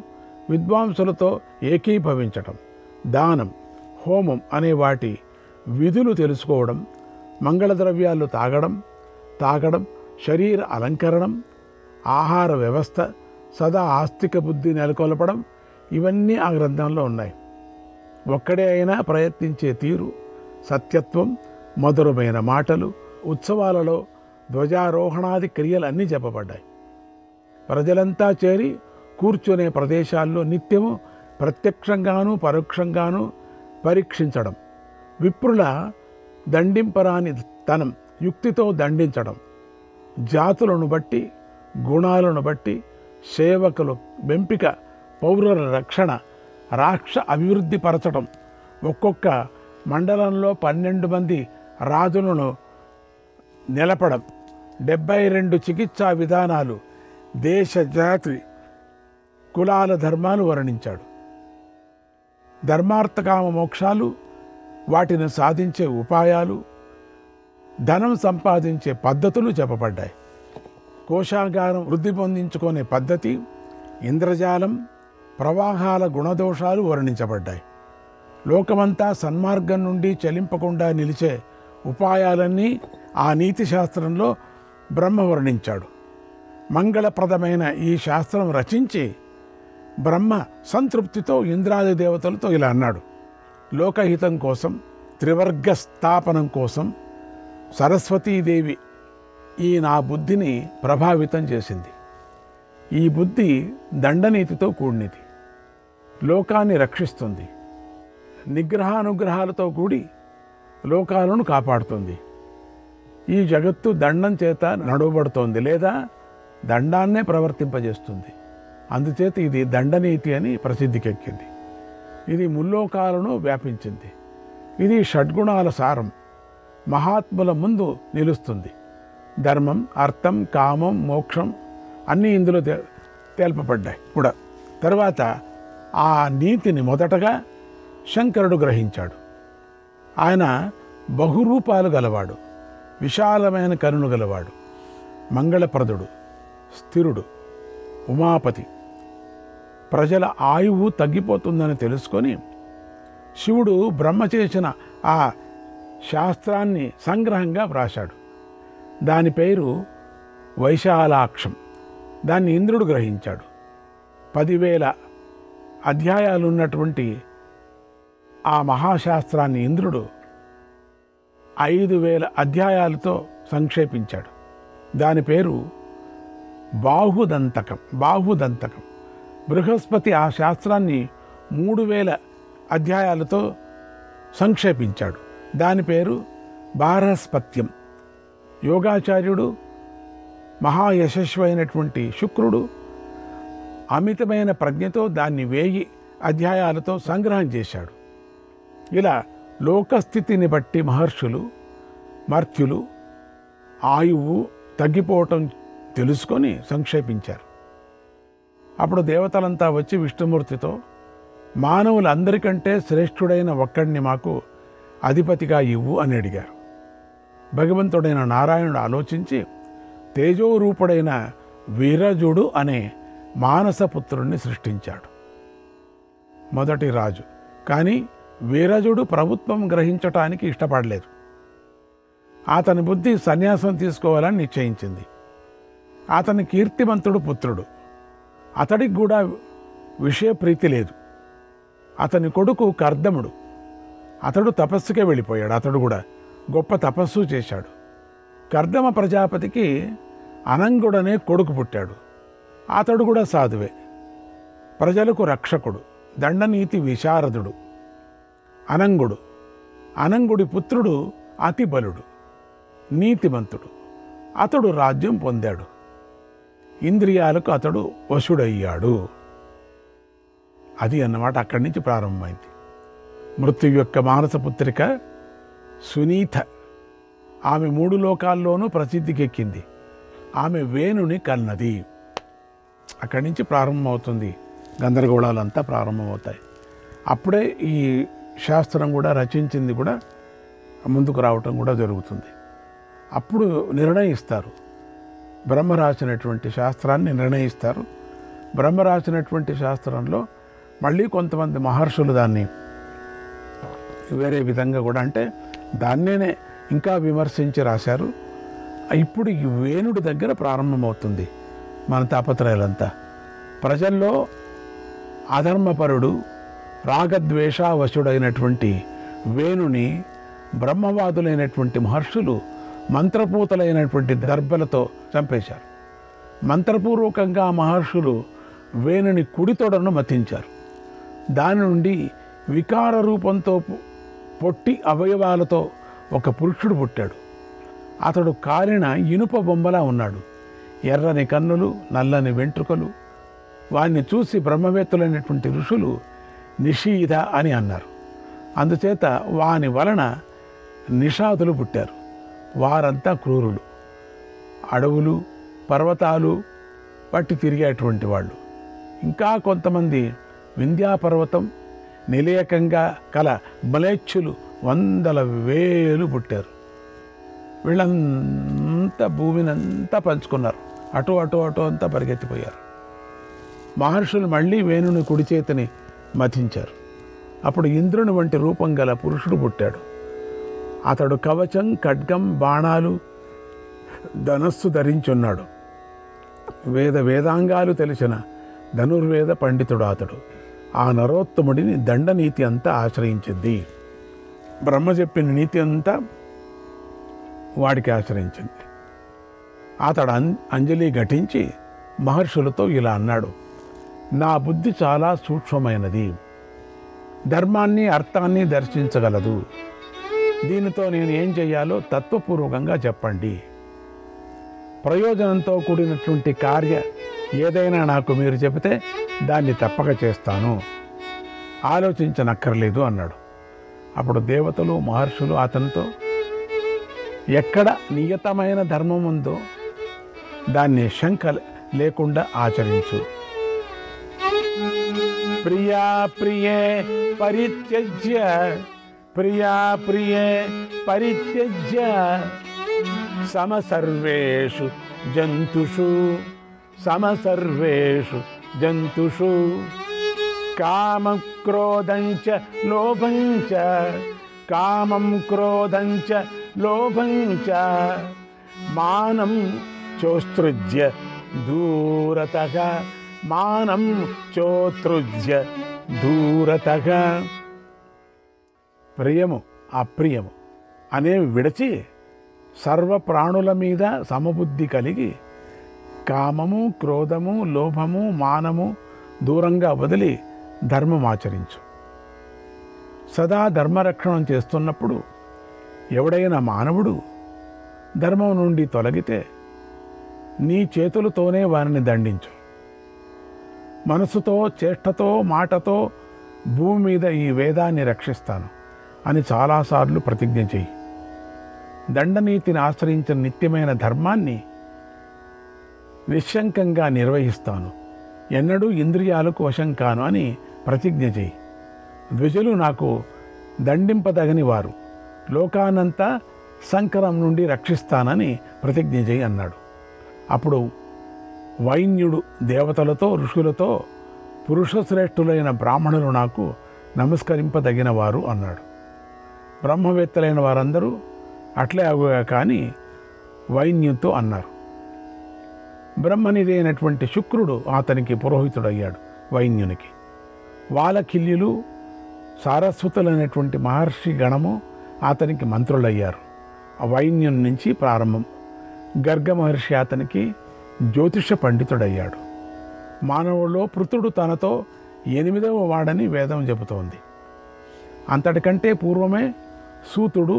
విద్వాంసులతో ఏకీభవించటం, దానం, హోమం అనే వాటి విధులు తెలుసుకోవడం, మంగళద్రవ్యాలు తాగడం, శరీర అలంకరణం, ఆహార వ్యవస్థ, సదా ఆస్తిక బుద్ధి నెలకొల్పడం ఇవన్నీ ఆ గ్రంథంలో ఉన్నాయి. ఒక్కడే అయినా ప్రయత్నించే తీరు, సత్యత్వం, మధురమైన మాటలు, ఉత్సవాలలో ధ్వజారోహణాది క్రియలన్నీ చెప్పబడ్డాయి. ప్రజలంతా చేరి కూర్చునే ప్రదేశాల్లో నిత్యము ప్రత్యక్షంగానూ పరోక్షంగానూ పరీక్షించడం, విప్రుల దండింపరాని తనం యుక్తితో దండించడం, జాతులను బట్టి, గుణాలను బట్టి సేవకులు ఎంపిక, పౌరుల రక్షణ, రాక్ష అభివృద్ధి పరచడం, ఒక్కొక్క మండలంలో 12 మంది రాజులను నిలపడం, 72 చికిత్సా విధానాలు, దేశ జాతి కులాల ధర్మాలు వర్ణించాడు. ధర్మార్థకామ మోక్షాలు, వాటిని సాధించే ఉపాయాలు, ధనం సంపాదించే పద్ధతులు చెప్పబడ్డాయి. కోశాగారం వృద్ధి పొందించుకునే పద్ధతి, ఇంద్రజాలం, ప్రవాహాల గుణదోషాలు వర్ణించబడ్డాయి. లోకమంతా సన్మార్గం నుండి చలింపకుండా నిలిచే ఉపాయాలన్నీ ఆ నీతి శాస్త్రంలో బ్రహ్మ వర్ణించాడు. మంగళప్రదమైన ఈ శాస్త్రం రచించి బ్రహ్మ సంతృప్తితో ఇంద్రాది దేవతలతో ఇలా అన్నాడు: లోకహితం కోసం, త్రివర్గ స్థాపనం కోసం సరస్వతీదేవి ఈ నా బుద్ధిని ప్రభావితం చేసింది. ఈ బుద్ధి దండనీతితో కూడినది, లోకాన్ని రక్షిస్తుంది, నిగ్రహానుగ్రహాలతో కూడి లోకాలను కాపాడుతుంది. ఈ జగత్తు దండం చేత నడవబడుతోంది, లేదా దండాన్నే ప్రవర్తింపజేస్తుంది. అందుచేత ఇది దండనీతి అని ప్రసిద్ధికెక్కింది. ఇది ముల్లోకాలను వ్యాపించింది. ఇది షడ్గుణాల సారం, మహాత్ముల ముందు నిలుస్తుంది. ధర్మం, అర్థం, కామం, మోక్షం అన్నీ ఇందులో తేల్పబడ్డాయి కూడా. తర్వాత ఆ నీతిని మొదటగా శంకరుడు గ్రహించాడు. ఆయన బహురూపాలు గలవాడు, విశాలమైన కరుణ గలవాడు, మంగళప్రదుడు, స్థిరుడు, ఉమాపతి. ప్రజల ఆయువు తగ్గిపోతుందని తెలుసుకొని శివుడు బ్రహ్మ చేసిన ఆ శాస్త్రాన్ని సంగ్రహంగా వ్రాశాడు. దాని పేరు వైశాలాక్షం. దాన్ని ఇంద్రుడు గ్రహించాడు. 10,000 అధ్యాయాలున్నటువంటి ఆ మహాశాస్త్రాన్ని ఇంద్రుడు 5,000 అధ్యాయాలతో సంక్షేపించాడు. దాని పేరు బాహుదంతకం. బృహస్పతి ఆ శాస్త్రాన్ని 3,000 అధ్యాయాలతో సంక్షేపించాడు. దాని పేరు బారహస్పత్యం. యోగాచార్యుడు, మహాయశస్వైనటువంటి శుక్రుడు అమితమైన ప్రజ్ఞతో దాన్ని 1000 అధ్యాయాలతో సంగ్రహం చేశాడు. ఇలా లోకస్థితిని బట్టి మహర్షులు, మర్త్యులు ఆయువు తగ్గిపోవటం తెలుసుకొని సంక్షేపించారు. అప్పుడు దేవతలంతా వచ్చి విష్ణుమూర్తితో, మానవులందరికంటే శ్రేష్ఠుడైన ఒక్కడిని మాకు అధిపతిగా ఇవ్వు అని అడిగారు. భగవంతుడైన నారాయణుడు ఆలోచించి తేజోరూపుడైన వీరజుడు అనే మానసపుత్రుణ్ణి సృష్టించాడు, మొదటి రాజు. కానీ వీరజుడు ప్రభుత్వం గ్రహించటానికి ఇష్టపడలేదు. అతని బుద్ధి సన్యాసం తీసుకోవాలని నిశ్చయించింది. అతని కీర్తిమంతుడు పుత్రుడు, అతడికి కూడా విషయప్రీతి లేదు. అతని కొడుకు కర్దముడు, అతడు తపస్సుకే వెళ్ళిపోయాడు. అతడు కూడా గొప్ప తపస్సు చేశాడు. కర్దమ ప్రజాపతికి అనంగుడనే కొడుకు పుట్టాడు. అతడు కూడా సాధువే, ప్రజలకు రక్షకుడు, దండనీతి విశారదుడు. అనంగుడి పుత్రుడు అతి బలుడు, నీతిమంతుడు. అతడు రాజ్యం పొందాడు. ఇంద్రియాలకు అతడు వశుడయ్యాడు. అది అన్నమాట అక్కడి నుంచి ప్రారంభమైంది. మృత్యు యొక్క మానసపుత్రిక సునీత. ఆమె 3 లోకాల్లోనూ ప్రసిద్ధికెక్కింది. ఆమె వేణుని కన్నది. అక్కడి నుంచి ప్రారంభమవుతుంది, గందరగోళాలంతా ప్రారంభమవుతాయి. అప్పుడే ఈ శాస్త్రం కూడా రచించింది కూడా ముందుకు రావటం కూడా జరుగుతుంది. అప్పుడు నిర్ణయిస్తారు, బ్రహ్మ రాసినటువంటి శాస్త్రాన్ని నిర్ణయిస్తారు. బ్రహ్మ రాసినటువంటి శాస్త్రంలో మళ్ళీ కొంతమంది మహర్షులు దాన్ని వేరే విధంగా కూడా, అంటే దాన్నే ఇంకా విమర్శించి రాశారు. ఇప్పుడు ఈ వేణుడి దగ్గర ప్రారంభమవుతుంది మన తాపత్రయాలంతా. ప్రజల్లో అధర్మపరుడు, రాగద్వేషావశుడైనటువంటి వేణుని బ్రహ్మవాదులైనటువంటి మహర్షులు మంత్రపూతలైనటువంటి దర్భలతో చంపేశారు. మంత్రపూర్వకంగా మహర్షులు వేణుని కుడితొడను మతించారు. దాని నుండి వికార రూపంతో పొట్టి అవయవాలతో ఒక పురుషుడు పుట్టాడు. అతడు కాలిన ఇనుప బొమ్మలా ఉన్నాడు. ఎర్రని కన్నులు, నల్లని వెంట్రుకలు. వాణ్ణి చూసి బ్రహ్మవేత్తలైనటువంటి ఋషులు నిషీధ అని అన్నారు. అందుచేత వాని వలన నిషాదులు పుట్టారు. వారంతా క్రూరులు, అడవులు పర్వతాలు పట్టి తిరిగేటువంటి వాళ్ళు. ఇంకా కొంతమంది వింధ్యాపర్వతం నిలయకంగా కల మలేచ్చులు 100,000 పుట్టారు. వీళ్ళంతా భూమినంతా పంచుకున్నారు. అటు అటు అటు అంతా పరిగెత్తిపోయారు. మహర్షులు మళ్ళీ వేణుని కుడి చేతిని మథించారు. అప్పుడు ఇంద్రుని వంటి రూపం గల పురుషుడు పుట్టాడు. అతడు కవచం, ఖడ్గం, బాణాలు, ధనస్సు ధరించున్నాడు. వేదాంగాలు తెలిసిన ధనుర్వేద పండితుడు అతడు. ఆ నరోత్తముడిని దండనీతి అంతా ఆశ్రయించింది. బ్రహ్మ చెప్పిన నీతి అంతా వాడికి ఆశ్రయించింది. అతడు అంజలి ఘటించి మహర్షులతో ఇలా అన్నాడు: నా బుద్ధి చాలా సూక్ష్మమైనది, ధర్మాన్ని అర్థాన్ని దర్శించగలదు. దీనితో నేను ఏం చెయ్యాలో తత్వపూర్వకంగా చెప్పండి. ప్రయోజనంతో కూడినటువంటి కార్య ఏదైనా నాకు మీరు చెబితే దాన్ని తప్పక చేస్తాను, ఆలోచించనక్కర్లేదు అన్నాడు. అప్పుడు దేవతలు మహర్షులు అతనితో, ఎక్కడ నియతమైన ధర్మం ఉందో దాన్ని శంక లేకుండా ఆచరించు. ప్రియా ప్రియే పరిత్యజ్య, ప్రియా ప్రియే పరిత్యజ్య సమసర్వేషు జంతుషు, సమసర్వేషు జంతుషు కామం క్రోధంచ లోభంచ, కామం క్రోధంచ లోభంచ మానం చోస్తృజ్య దూరతః, మానం చోత్సృజ్య దూరతః. ప్రియము అప్రియము అనేవి విడచి సర్వప్రాణుల మీద సమబుద్ధి కలిగి కామము, క్రోధము, లోభము, మానము దూరంగా వదిలి ధర్మం ఆచరించు. సదా ధర్మరక్షణం చేస్తున్నప్పుడు ఎవడైనా మానవుడు ధర్మం నుండి తొలగితే నీ చేతులతోనే వారిని దండించు. మనసుతో, చేష్టతో, మాటతో భూమి మీద ఈ వేదాన్ని రక్షిస్తాను అని చాలాసార్లు ప్రతిజ్ఞ చెయ్యి. దండనీతిని ఆశ్రయించిన నిత్యమైన ధర్మాన్ని నిశ్శంకంగా నిర్వహిస్తాను, ఎన్నడూ ఇంద్రియాలకు వశం కాను అని ప్రతిజ్ఞ చేయి. ద్విజులు నాకు దండింపదగని వారు, లోకానంతా సంకరం నుండి రక్షిస్తానని ప్రతిజ్ఞ చేయి అన్నాడు. అప్పుడు వైన్యుడు దేవతలతో, ఋషులతో, పురుషశ్రేష్ఠులైన బ్రాహ్మణులు నాకు నమస్కరింపదగిన వారు అన్నాడు. బ్రహ్మవేత్తలైన వారందరూ అట్లే అగుగా కానీ వైన్యుతో అన్నారు. బ్రహ్మనిధి అయినటువంటి శుక్రుడు అతనికి పురోహితుడయ్యాడు. వైన్యునికి వాలకిల్యులు, సారస్వతులైనటువంటి మహర్షి గణము అతనికి మంత్రులయ్యారు. వైన్యుని నుంచి ప్రారంభం. గర్గ మహర్షి అతనికి జ్యోతిష పండితుడయ్యాడు. మానవుల్లో పృథుడు తనతో 8వ వాడని వేదం చెబుతోంది. అంతటికంటే పూర్వమే సూతుడు,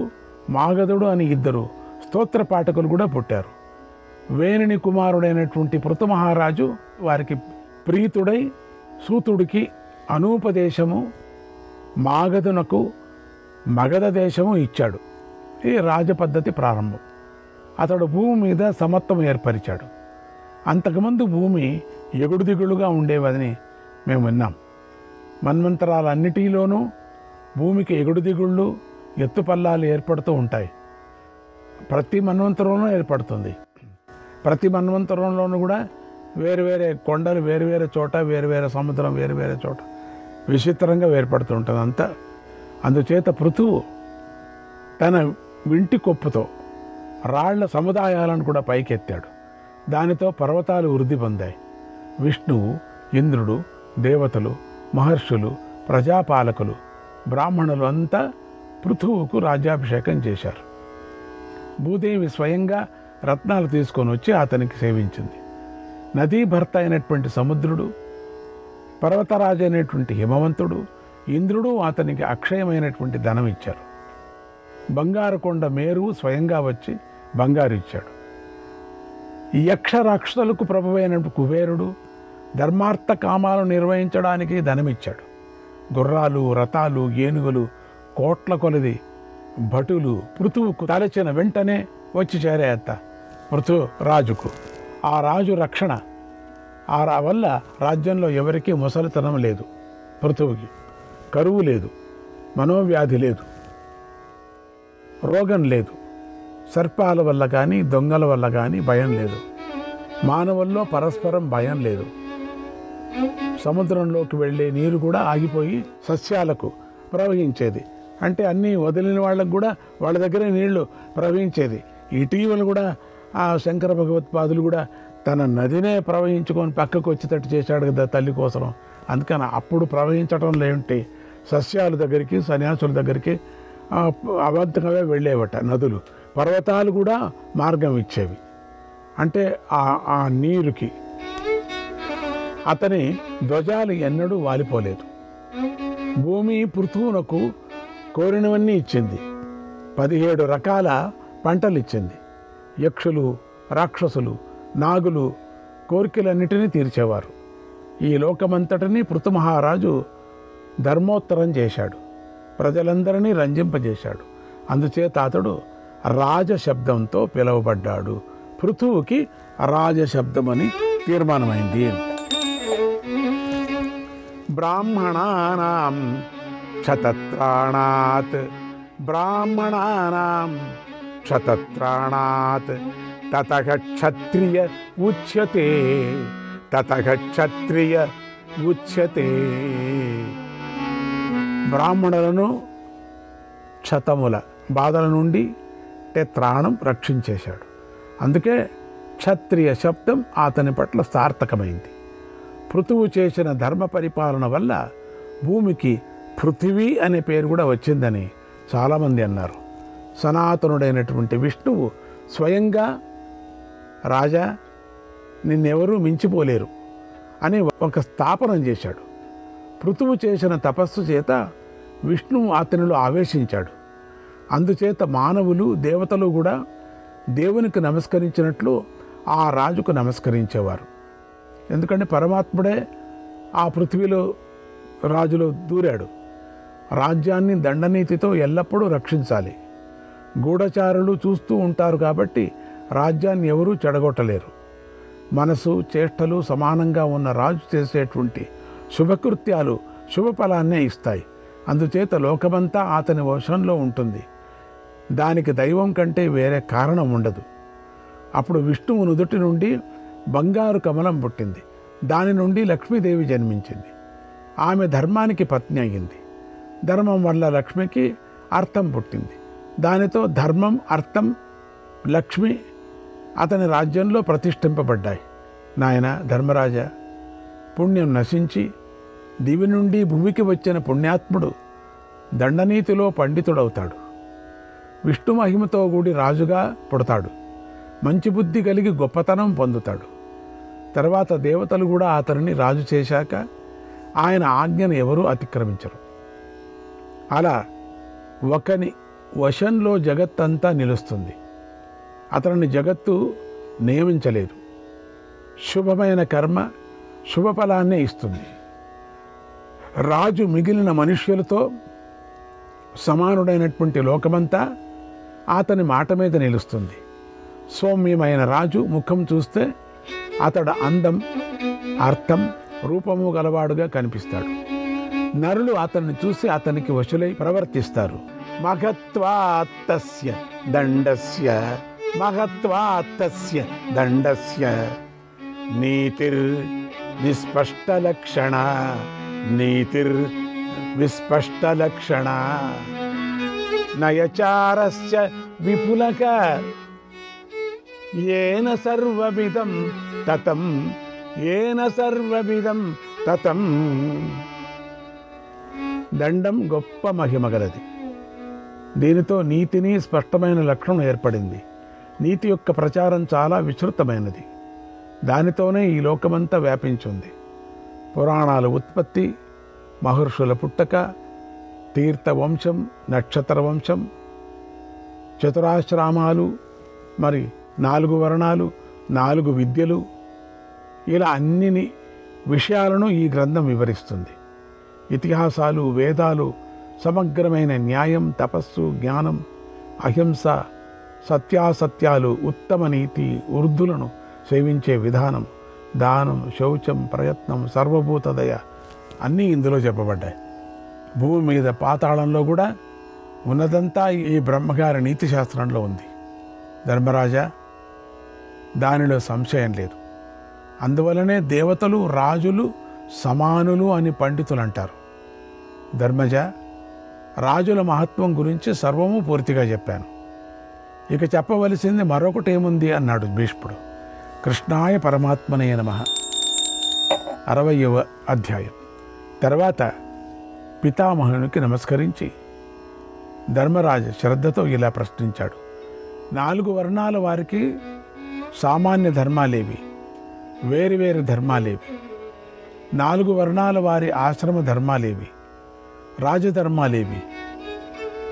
మాగధుడు అని 2 స్తోత్ర పాఠకులు కూడా పుట్టారు. వేణుని కుమారుడైనటువంటి పృథు మహారాజు వారికి ప్రీతుడై సూతుడికి అనూపదేశము, మాగధునకు మగధ దేశము ఇచ్చాడు. ఈ రాజపద్ధతి ప్రారంభం. అతడు భూమి మీద సమత్వం ఏర్పరిచాడు. అంతకుముందు భూమి ఎగుడు దిగుడుగా ఉండేవని మేము విన్నాం. మన్వంతరాలన్నిటిలోనూ భూమికి ఎగుడు దిగుళ్ళు, ఎత్తుపల్లాలు ఏర్పడుతూ ఉంటాయి. ప్రతి మన్వంతరంలో ఏర్పడుతుంది. ప్రతి మన్వంతరంలోనూ కూడా వేరువేరే కొండలు వేరువేరే చోట, వేరువేరే సముద్రం వేరువేరే చోట విచిత్రంగా ఏర్పడుతూ ఉంటుంది అంతా. అందుచేత పృథువు తన వింటి కొప్పుతో రాళ్ల సముదాయాలను కూడా పైకెత్తాడు. దానితో పర్వతాలు వృద్ధి పొందాయి. విష్ణువు, ఇంద్రుడు, దేవతలు, మహర్షులు, ప్రజాపాలకులు, బ్రాహ్మణులు అంతా పృథువుకు రాజ్యాభిషేకం చేశారు. భూదేవి స్వయంగా రత్నాలు తీసుకొని వచ్చి అతనికి సేవించింది. నదీ భర్త అయినటువంటి సముద్రుడు, పర్వతరాజు అయినటువంటి హిమవంతుడు, ఇంద్రుడు అతనికి అక్షయమైనటువంటి ధనం ఇచ్చారు. బంగారు కొండ మేరువు స్వయంగా వచ్చి బంగారు ఇచ్చాడు. ఈ యక్ష రాక్షసులకు ప్రభువైన కుబేరుడు ధర్మార్థ కామాలు నిర్వహించడానికి ధనమిచ్చాడు. గుర్రాలు, రథాలు, ఏనుగులు, కోట్ల కొలది భటులు పృథువుకు తలచిన వెంటనే వచ్చి చేరేత పృథు రాజుకు. ఆ రాజు రక్షణ వల్ల రాజ్యంలో ఎవరికీ ముసలితనం లేదు. పృథువుకి కరువు లేదు, మనోవ్యాధి లేదు, రోగం లేదు, సర్పాల వల్ల కానీ దొంగల వల్ల కానీ భయం లేదు. మానవుల్లో పరస్పరం భయం లేదు. సముద్రంలోకి వెళ్ళే నీరు కూడా ఆగిపోయి సస్యాలకు ప్రవహించేది. అంటే అన్నీ వదిలిన వాళ్ళకు కూడా వాళ్ళ దగ్గరే నీళ్లు ప్రవహించేది. ఇటీవల కూడా ఆ శంకర భగవత్పాదులు కూడా తన నదినే ప్రవహించుకొని పక్కకు వచ్చేటట్టు చేశాడు కదా తల్లి కోసం. అందుకని అప్పుడు ప్రవహించడం లేంటి సస్యాల దగ్గరికి, సన్యాసుల దగ్గరికి అబద్ధంగా వెళ్ళేవట నదులు. పర్వతాలు కూడా మార్గం ఇచ్చేవి. అంటే ఆ నీరుకి అతని ధ్వజాలు ఎన్నడూ వాలిపోలేదు. భూమి పృథువునకు కోరినవన్నీ ఇచ్చింది. 17 రకాల పంటలు ఇచ్చింది. యక్షులు, రాక్షసులు, నాగులు కోరికలన్నిటినీ తీర్చేవారు. ఈ లోకమంతటినీ పృథు మహారాజు ధర్మోత్తరం చేశాడు. ప్రజలందరినీ రంజింపజేశాడు. అందుచేత అతడు రాజశబ్దంతో పిలువబడ్డాడు. పృథువుకి రాజశబ్దమని తీర్మానమైంది. బ్రాహ్మణానాం క్షతత్రాణాత్, బ్రాహ్మణానాం క్షతత్రాణాత్ తతః క్షత్రియ ఉచ్యతే, తతః క్షత్రియ ఉచ్యతే. బ్రాహ్మణులను క్షతముల బాధల నుండి త్రాణం రక్షించేశాడు. అందుకే క్షత్రియ శబ్దం అతని పట్ల సార్థకమైంది. పృథువు చేసిన ధర్మ పరిపాలన వల్ల భూమికి పృథివీ అనే పేరు కూడా వచ్చిందని చాలామంది అన్నారు. సనాతనుడైనటువంటి విష్ణువు స్వయంగా రాజా నిన్నెవరూ మించిపోలేరు అని ఒక స్థాపనం చేశాడు. పృథువు చేసిన తపస్సు చేత విష్ణువు అతనిలో ఆవేశించాడు. అందుచేత మానవులు, దేవతలు కూడా దేవునికి నమస్కరించినట్లు ఆ రాజుకు నమస్కరించేవారు. ఎందుకంటే పరమాత్ముడే ఆ పృథ్వీలో రాజులో దూరాడు. రాజ్యాన్ని దండనీతితో ఎల్లప్పుడూ రక్షించాలి. గూఢచారులు చూస్తూ ఉంటారు కాబట్టి రాజ్యాన్ని ఎవరూ చెడగొట్టలేరు. మనసు, చేష్టలు సమానంగా ఉన్న రాజు చేసేటువంటి శుభకృత్యాలు శుభఫలాన్నే ఇస్తాయి. అందుచేత లోకమంతా అతని వశంలో ఉంటుంది. దానికి దైవం కంటే వేరే కారణం ఉండదు. అప్పుడు విష్ణువు నుదుటి నుండి బంగారు కమలం పుట్టింది. దాని నుండి లక్ష్మీదేవి జన్మించింది. ఆమె ధర్మానికి పత్ని అయ్యింది. ధర్మం వల్ల లక్ష్మికి అర్థం పుట్టింది. దానితో ధర్మం, అర్థం, లక్ష్మి అతని రాజ్యంలో ప్రతిష్ఠింపబడ్డాయి. నాయన ధర్మరాజా, పుణ్యం నశించి దివి నుండి భూమికి వచ్చిన పుణ్యాత్ముడు దండనీతిలో పండితుడవుతాడు. విష్ణు మహిమతో కూడి రాజుగా పుడతాడు. మంచి బుద్ధి కలిగి గొప్పతనం పొందుతాడు. తర్వాత దేవతలు కూడా అతనిని రాజు చేశాక ఆయన ఆజ్ఞను ఎవరూ అతిక్రమించరు. అలా ఒకని వశంలో జగత్తంతా నిలుస్తుంది. అతనిని జగత్తు నియమించలేదు. శుభమైన కర్మ శుభఫలాన్నే ఇస్తుంది. రాజు మిగిలిన మనుష్యులతో సమానుడైనటువంటి లోకమంతా అతని మాట మీద నిలుస్తుంది. సౌమ్యమైన రాజు ముఖం చూస్తే అతడు అందం, అర్థం, రూపము గలవాడుగా కనిపిస్తాడు. నరులు అతన్ని చూసి అతనికి వశులై ప్రవర్తిస్తారు. మహత్వాత్తస్య దండస్య మహత్వాత్తస్య దండస్య నీతిర్ నిస్పష్టలక్షణ నీతిర్ విస్పష్టలక్షణ నయచారస్య విపులక ఏన సర్వవిధం తతం ఏన సర్వవిధం తతం. దండం గొప్ప మహిమగలది. దీనితో నీతిని స్పష్టమైన లక్షణం ఏర్పడింది. నీతి యొక్క ప్రచారం చాలా విస్తృతమైనది. దానితోనే ఈ లోకమంతా వ్యాపించింది. పురాణాల ఉత్పత్తి, మహర్షుల పుట్టక, తీర్థవంశం, నక్షత్ర వంశం, చతురాశ్రామాలు, మరి 4 వర్ణాలు, 4 విద్యలు, ఇలా అన్ని విషయాలను ఈ గ్రంథం వివరిస్తుంది. ఇతిహాసాలు, వేదాలు, సమగ్రమైన న్యాయం, తపస్సు, జ్ఞానం, అహింస, సత్యాసత్యాలు, ఉత్తమ నీతి, వృద్ధులను సేవించే విధానం, దానం, శౌచం, ప్రయత్నం, సర్వభూతదయ అన్నీ ఇందులో చెప్పబడ్డాయి. భూమి మీద పాతాళంలో కూడా ఉన్నదంతా ఈ బ్రహ్మగారి నీతి శాస్త్రంలో ఉంది. ధర్మరాజా, దానిలో సంశయం లేదు. అందువలనే దేవతలు, రాజులు సమానులు అని పండితులు అంటారు. ధర్మజ, రాజుల మహత్వం గురించి సర్వము పూర్తిగా చెప్పాను. ఇక చెప్పవలసింది మరొకటి ఏముంది అన్నాడు భీష్ముడు. కృష్ణాయ పరమాత్మనే నమః 60వ అధ్యాయం. తర్వాత పితామహునికి నమస్కరించి ధర్మరాజు శ్రద్ధతో ఇలా ప్రశ్నించాడు. 4 వర్ణాల వారికి సామాన్య ధర్మాలేవి, వేరువేరు ధర్మాలేవి? 4 వర్ణాల వారి ఆశ్రమ ధర్మాలేవి, రాజధర్మాలేవి?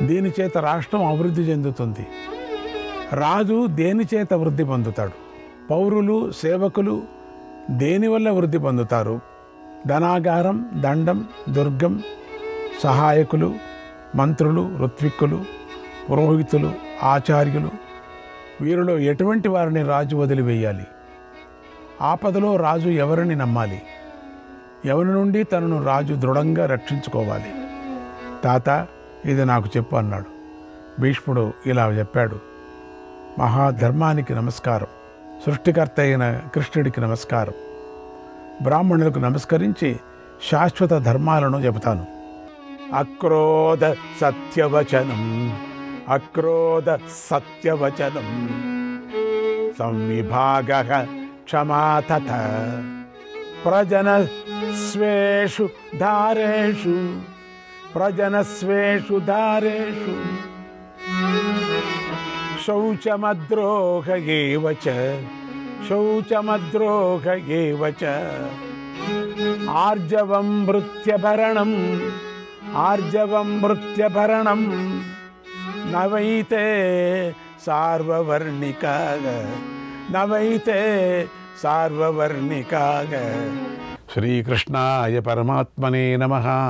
దీని చేత రాష్ట్రం అభివృద్ధి చెందుతుంది. రాజు దేని చేత వృద్ధి పొందుతాడు? పౌరులు, సేవకులు దేనివల్ల వృద్ధి పొందుతారు? ధనాగారం, దండం, దుర్గం, సహాయకులు, మంత్రులు, ఋత్విక్కులు, పురోహితులు, ఆచార్యులు, వీరిలో ఎటువంటి వారిని రాజు వదిలివేయాలి? ఆపదలో రాజు ఎవరిని నమ్మాలి? ఎవరి నుండి తనను రాజు దృఢంగా రక్షించుకోవాలి? తాత, ఇది నాకు చెప్పు అన్నాడు. భీష్ముడు ఇలా చెప్పాడు. మహాధర్మానికి నమస్కారం, సృష్టికర్త అయిన కృష్ణుడికి నమస్కారం. బ్రాహ్మణులకు నమస్కరించి శాశ్వత ధర్మాలను చెబుతాను. అక్రోధ సత్యవచనం, అక్రోధ సత్యవచనం, సంవిభాగ క్షమా తథ ప్రజనస్వేషు ధారేషు ప్రజనస్వేషు ధారేషు శౌచమద్రోహ ఏవ చ శౌచమద్రోహ ఏవ చ ఆర్జవం భృత్యభరణం ఆర్జవం భృత్యభరణం నవైతే సార్వవర్ణికాగ నవైతే సార్వవర్ణికాగ. శ్రీకృష్ణాయ పరమాత్మనే నమః.